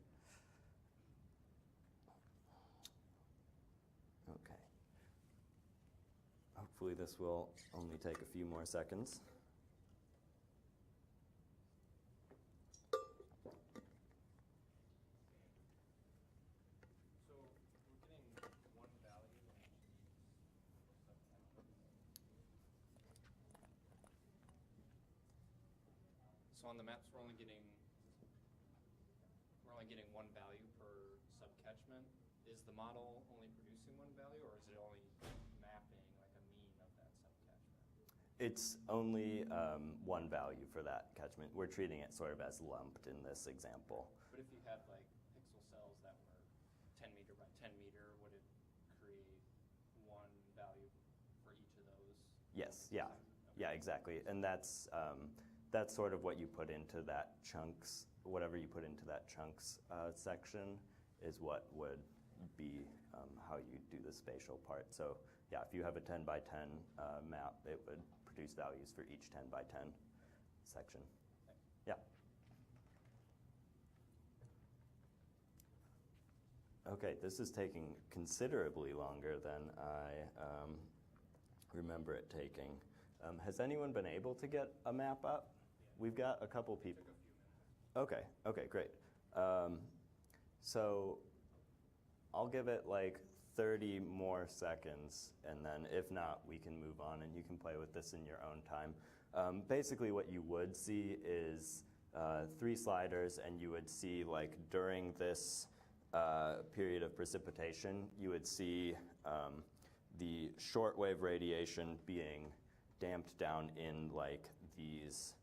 Okay. Hopefully this will only take a few more seconds. So on the maps, we're only getting one value per subcatchment. Is the model only producing one value, or is it only mapping like a mean of that subcatchment? It's only one value for that catchment. We're treating it sort of as lumped in this example. But if you had like pixel cells that were 10 meter by 10 meter, would it create one value for each of those? Yes, yeah, Okay. yeah, exactly. And that's sort of what you put into that chunks, whatever you put into that chunks section is what would be how you do the spatial part. So yeah, if you have a 10 by 10 map, it would produce values for each 10 by 10 section. Yeah. Okay, this is taking considerably longer than I remember it taking. Has anyone been able to get a map up? We've got a couple people. Okay, okay, great. So I'll give it like 30 more seconds, and then if not, we can move on and you can play with this in your own time. Basically what you would see is 3 sliders, and you would see like during this period of precipitation, you would see the shortwave radiation being damped down in like these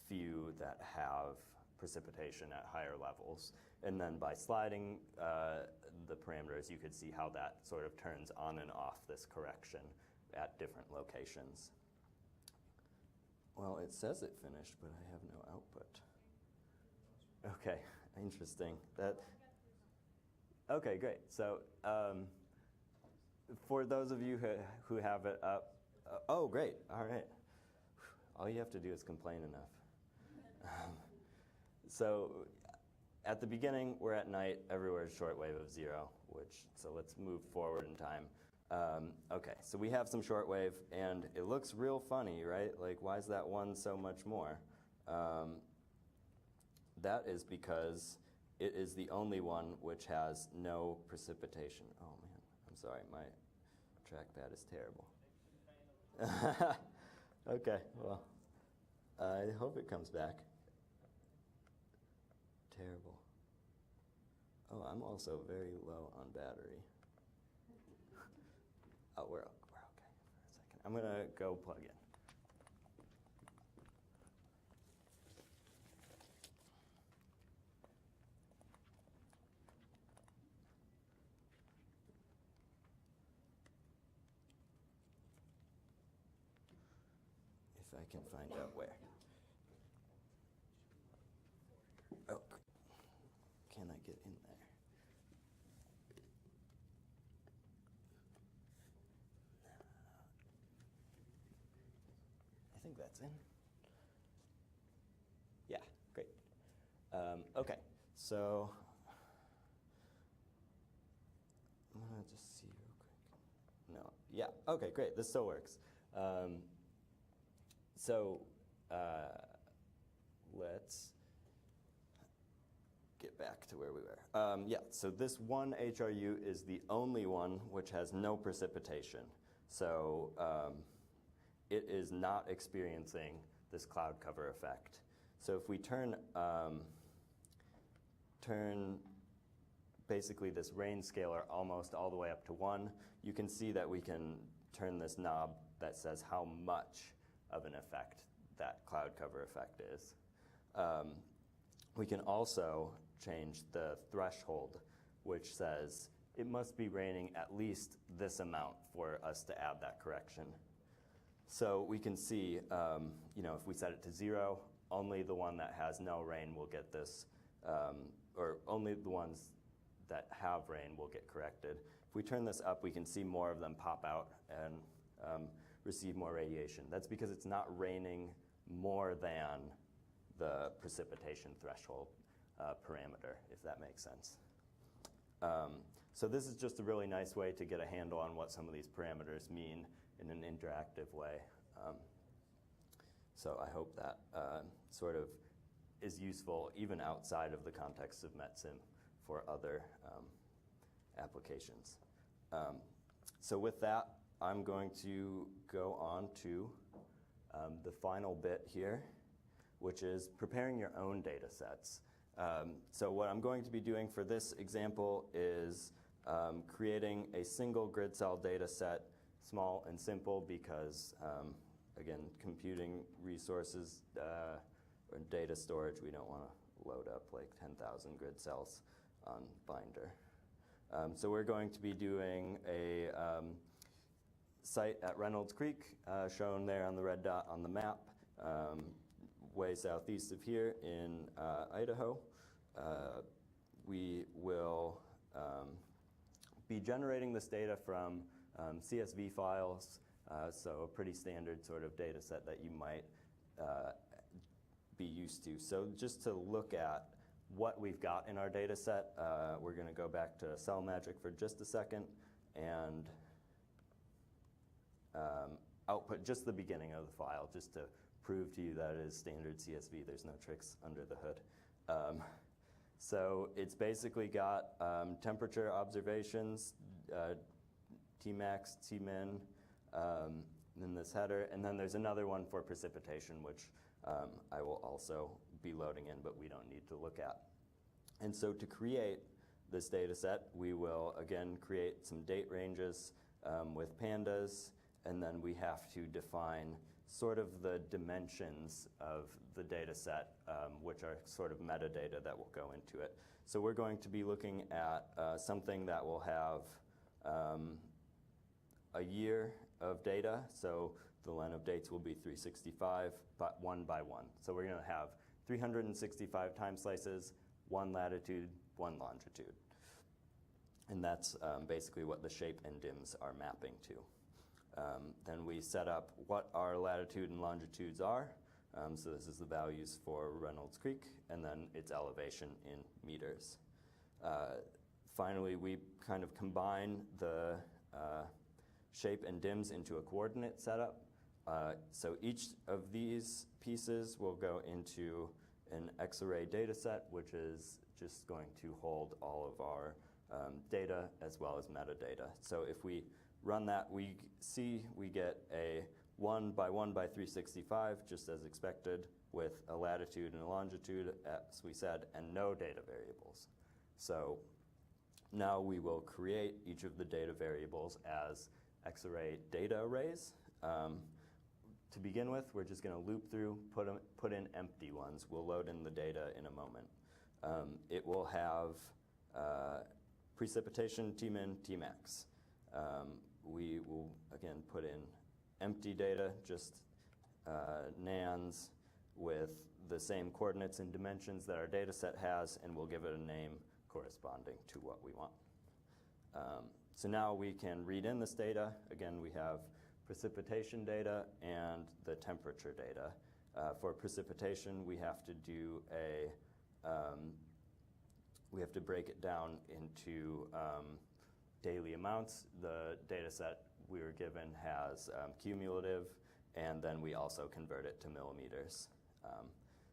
few that have precipitation at higher levels. And then by sliding the parameters, you could see how that sort of turns on and off this correction at different locations. Well, it says it finished, but I have no output. Okay, interesting. Okay, great. So for those of you who have it up, oh, great. All right. All you have to do is complain enough. So at the beginning, we're at night. Everywhere is shortwave of 0, so let's move forward in time. Okay, so we have some shortwave, and it looks real funny, right? Like, why is that one so much more? That is because it is the only one which has no precipitation. Oh man, I'm sorry, my trackpad is terrible. Okay, well, I hope it comes back. Terrible. Oh, I'm also very low on battery. Oh, we're okay for a second. I'm gonna go plug in. If I can find out where. Oh, can I get in there? I think that's in. Yeah, great. Okay, so I'm gonna just see real quick. No, yeah, okay, great. This still works. So let's get back to where we were. Yeah, so this one HRU is the only one which has no precipitation. So it is not experiencing this cloud cover effect. So if we turn basically this rain scalar almost all the way up to 1, you can see that we can turn this knob that says how much of an effect that cloud cover effect is. We can also change the threshold, which says it must be raining at least this amount for us to add that correction. So we can see, if we set it to 0, only the one that has no rain will get this, or only the ones that have rain will get corrected. If we turn this up, we can see more of them pop out and receive more radiation. That's because it's not raining more than the precipitation threshold parameter, if that makes sense. So this is just a really nice way to get a handle on what some of these parameters mean in an interactive way. So I hope that sort of is useful even outside of the context of Metsim for other applications. So with that, I'm going to go on to the final bit here, which is preparing your own data sets. So what I'm going to be doing for this example is creating a single grid cell data set, small and simple because, again, computing resources or data storage, we don't want to load up like 10,000 grid cells on Binder. So we're going to be doing a site at Reynolds Creek, shown there on the red dot on the map, way southeast of here in Idaho. We will be generating this data from CSV files, so a pretty standard sort of data set that you might be used to. So just to look at what we've got in our data set, we're going to go back to CellMagic for just a second and output just the beginning of the file, just to prove to you that it is standard CSV. There's no tricks under the hood. So it's basically got temperature observations, Tmax, Tmin, in this header, and then there's another one for precipitation, which I will also be loading in, but we don't need to look at. And so to create this data set, we will again create some date ranges with pandas, and then we have to define sort of the dimensions of the data set, which are sort of metadata that will go into it. So we're going to be looking at something that will have a year of data. So the len of dates will be 365, but 1 by 1. So we're going to have 365 time slices, 1 latitude, 1 longitude. And that's basically what the shape and dims are mapping to. Then we set up what our latitude and longitudes are. So this is the values for Reynolds Creek, and then its elevation in meters. Finally, we kind of combine the shape and dims into a coordinate setup. So each of these pieces will go into an X-array data set, which is just going to hold all of our data as well as metadata. So if we run that, we get a 1 by 1 by 365, just as expected, with a latitude and a longitude, as we said, and no data variables. So now we will create each of the data variables as X-array data arrays. To begin with, we're just going to loop through, put in empty ones. We'll load in the data in a moment. It will have precipitation, Tmin, Tmax. We will, again, put in empty data, just nans with the same coordinates and dimensions that our data set has, and we'll give it a name corresponding to what we want. So now we can read in this data. Again, we have precipitation data and the temperature data. For precipitation, we have to do we have to break it down into daily amounts. The data set we were given has cumulative, and then we also convert it to millimeters.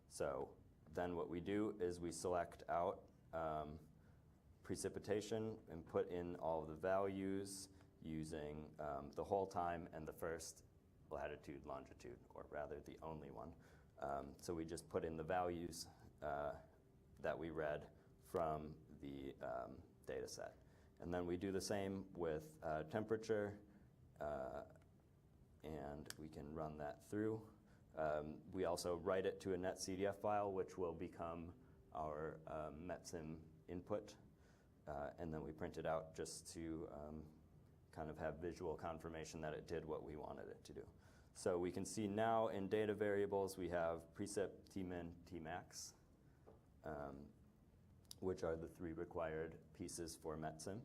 So then what we do is we select out precipitation and put in all of the values using the whole time and the first latitude, longitude, or rather the only one. So we just put in the values that we read from the data set. And then we do the same with temperature, and we can run that through. We also write it to a netcdf file, which will become our Metsim input, and then we print it out just to kind of have visual confirmation that it did what we wanted it to do. So we can see now in data variables we have precip, Tmin, Tmax, which are the 3 required pieces for Metsim.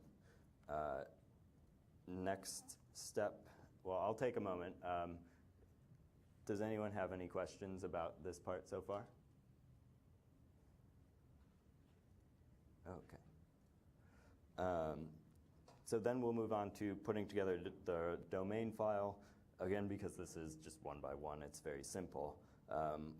Next step, well, I'll take a moment. Does anyone have any questions about this part so far? Okay. So then we'll move on to putting together the domain file. Again, because this is just 1 by 1, it's very simple.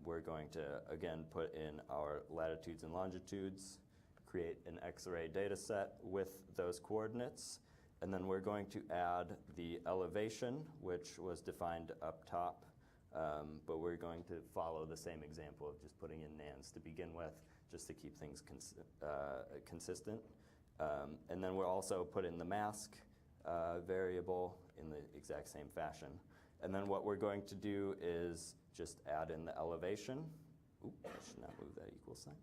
We're going to, again, put in our latitudes and longitudes, create an X-array data set with those coordinates, and then we're going to add the elevation, which was defined up top, but we're going to follow the same example of just putting in nans to begin with, just to keep things consistent. And then we'll also put in the mask variable in the exact same fashion. And then what we're going to do is just add in the elevation. Oop, I should not move that equal sign.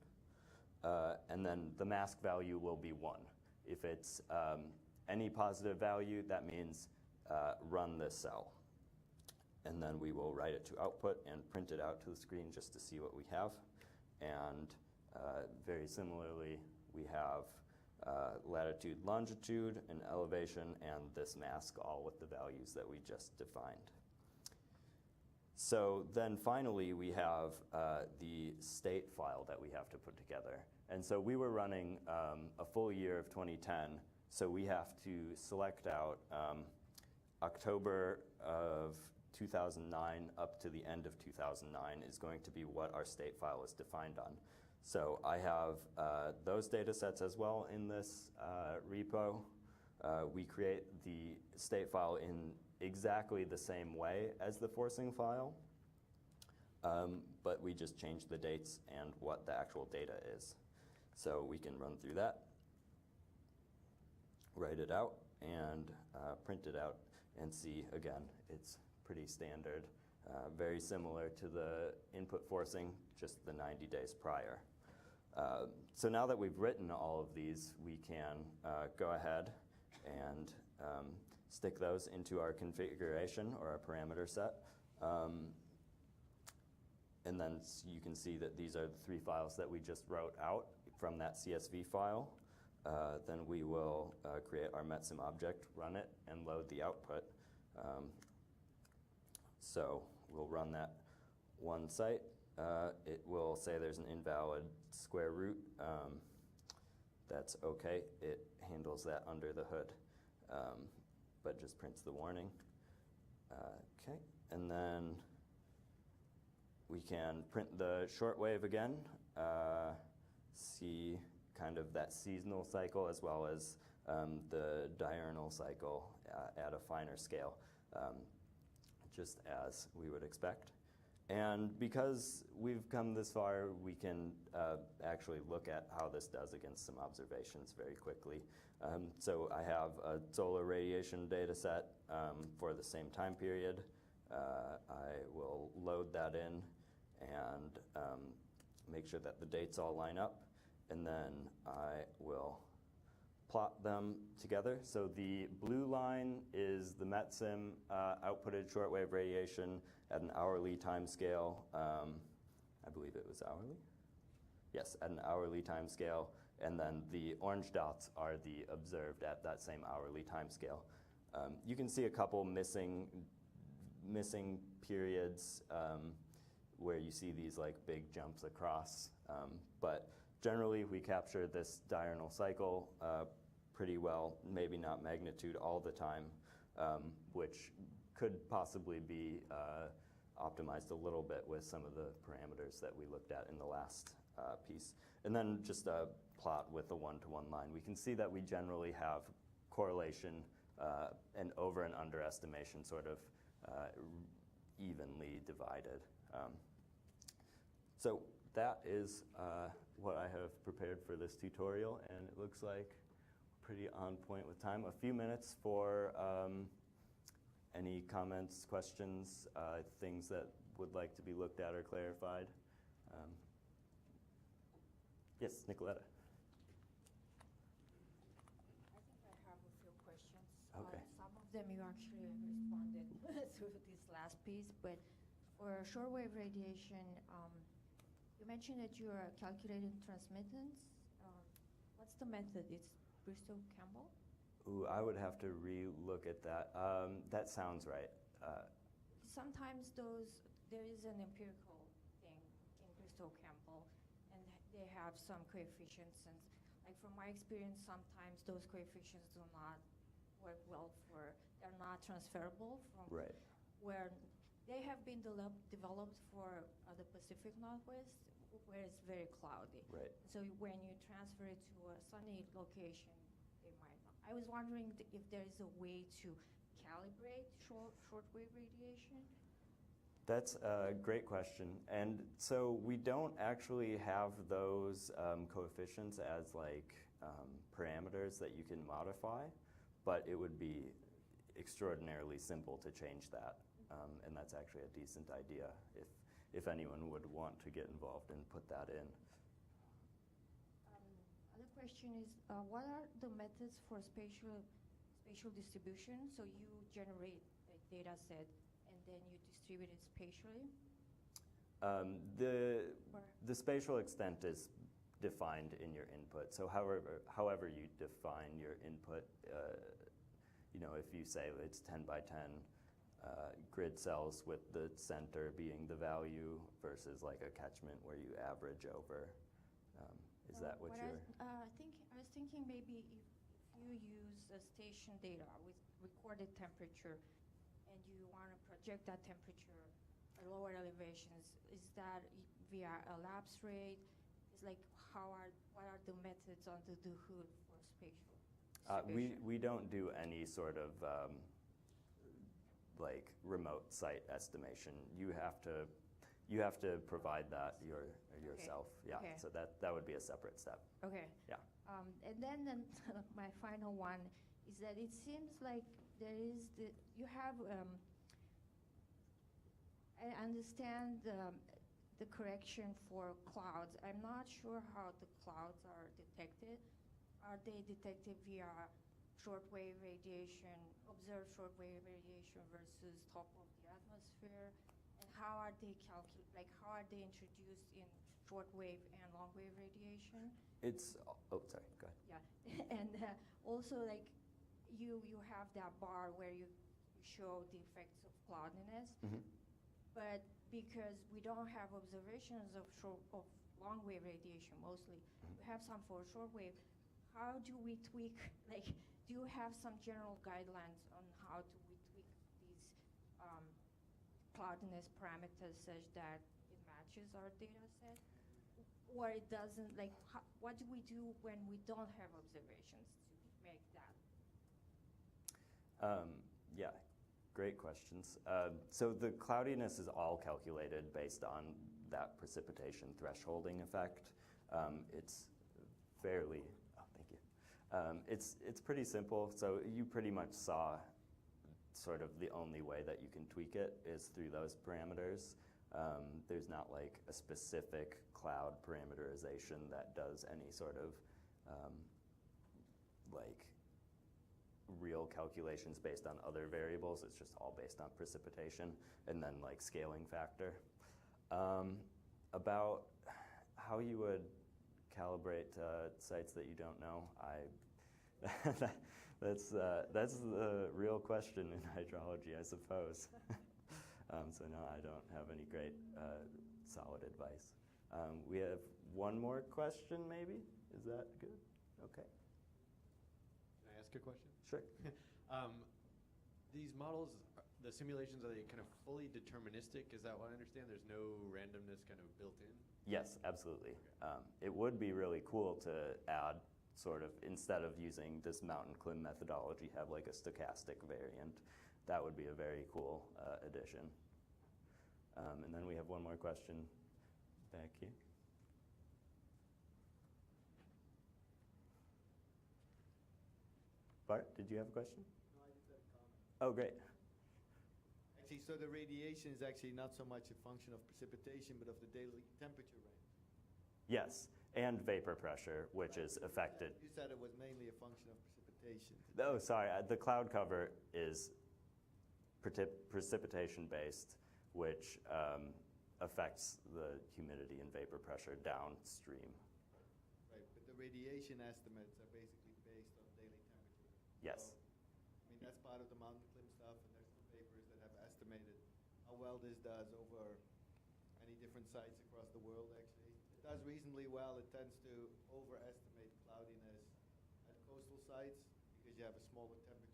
And then the mask value will be 1. If it's any positive value, that means run this cell. And then we will write it to output and print it out to the screen just to see what we have. And very similarly, we have latitude, longitude, and elevation, and this mask, all with the values that we just defined. So then finally, we have the state file that we have to put together. And so we were running a full year of 2010, so we have to select out October of 2009 up to the end of 2009 is going to be what our state file is defined on. So I have those data sets as well in this repo. We create the state file in exactly the same way as the forcing file, but we just change the dates and what the actual data is. So we can run through that, write it out, and print it out and see, again, it's pretty standard, very similar to the input forcing, just the 90 days prior. So now that we've written all of these, we can go ahead and stick those into our configuration or our parameter set. And then you can see that these are the 3 files that we just wrote out from that CSV file. then we will create our Metsim object, run it, and load the output. So we'll run that one site. It will say there's an invalid square root. That's okay. It handles that under the hood, but just prints the warning. Okay, and then we can print the shortwave again, see kind of that seasonal cycle as well as the diurnal cycle at a finer scale, just as we would expect. And because we've come this far, we can actually look at how this does against some observations very quickly. So I have a solar radiation data set for the same time period. I will load that in and make sure that the dates all line up, and then I will plot them together. So the blue line is the Metsim outputted shortwave radiation at an hourly time scale. I believe it was hourly? Yes, at an hourly time scale. And then the orange dots are the observed at that same hourly time scale. You can see a couple missing periods where you see these like big jumps across. But generally, we capture this diurnal cycle pretty well, maybe not magnitude all the time, which could possibly be optimized a little bit with some of the parameters that we looked at in the last piece. And then just a plot with a one-to-one line. We can see that we generally have correlation and over and underestimation sort of evenly divided. So that is what I have prepared for this tutorial, and it looks like pretty on point with time. A few minutes for any comments, questions, things that would like to be looked at or clarified. Yes, Nicoletta. I think I have a few questions. Okay. Some of them you actually responded through this last piece, but for shortwave radiation, you mentioned that you are calculating transmittance. What's the method? It's Bristol-Campbell? Ooh, I would have to re-look at that. That sounds right. Sometimes there is an empirical thing in Bristol-Campbell, and they have some coefficients. And like from my experience, sometimes those coefficients do not work well they're not transferable from Right. where they have been developed for the Pacific Northwest, where it's very cloudy. Right. So when you transfer it to a sunny location, they might not. I was wondering if there is a way to calibrate shortwave radiation. That's a great question. And so we don't actually have those coefficients as like parameters that you can modify, but it would be extraordinarily simple to change that. And that's actually a decent idea if anyone would want to get involved and put that in. Other question is, what are the methods for spatial distribution? So you generate a data set and then you distribute it spatially? The spatial extent is defined in your input. So however you define your input, if you say it's 10 by 10 grid cells with the center being the value versus like a catchment where you average over. Is that what you're? I was thinking maybe if you use station data with recorded temperature and you want to project that temperature at lower elevations, is that via a lapse rate? It's like what are the methods under the hood for spatial distribution? We don't do any sort of like remote site estimation. You have to provide that yourself. Okay. Yeah. Okay. So that would be a separate step. Okay. Yeah. And then my final one is that it seems like you have. I understand the correction for clouds. I'm not sure how the clouds are detected. Are they detected via shortwave radiation, observed shortwave radiation versus top of the atmosphere? And how are they how are they introduced in shortwave and long-wave radiation? It's, oh, sorry, go ahead. Yeah, and also like you have that bar where you show the effects of cloudiness, but because we don't have observations of long-wave radiation mostly, we have some for shortwave. How do we tweak, like, do you have some general guidelines on how do we tweak these cloudiness parameters such that it matches our data set? Or it doesn't, like, what do we do when we don't have observations to make that? Yeah, great questions. So the cloudiness is all calculated based on that precipitation thresholding effect. It's fairly, oh, thank you. It's pretty simple. So you pretty much saw sort of the only way that you can tweak it is through those parameters. There's not like a specific cloud parameterization that does any sort of like real calculations based on other variables. It's just all based on precipitation and then like scaling factor. About how you would calibrate sites that you don't know, that's the real question in hydrology, I suppose. So no, I don't have any great solid advice. We have one more question, maybe? Is that good? Okay. Can I ask a question? Sure. These models, the simulations, are they kind of fully deterministic? Is that what I understand? There's no randomness kind of built in? Yes, absolutely. Okay. It would be really cool to add sort of, instead of using this mountain climb methodology, have like a stochastic variant. That would be a very cool addition. And then we have one more question back here. Bart, did you have a question? No, I just had a comment. Oh, great. Actually, so the radiation is actually not so much a function of precipitation, but of the daily temperature range. Yes, and vapor pressure, which is affected. You said it was mainly a function of precipitation. Oh, sorry. The cloud cover is precipitation-based, which affects the humidity and vapor pressure downstream. Right, but the radiation estimates are basically based on daily temperature. Yes. So, I mean, that's part of the mountain climb stuff, and there's some papers that have estimated how well this does over many different sites across the world, actually. It does reasonably well. It tends to overestimate cloudiness at coastal sites because you have a smaller temperature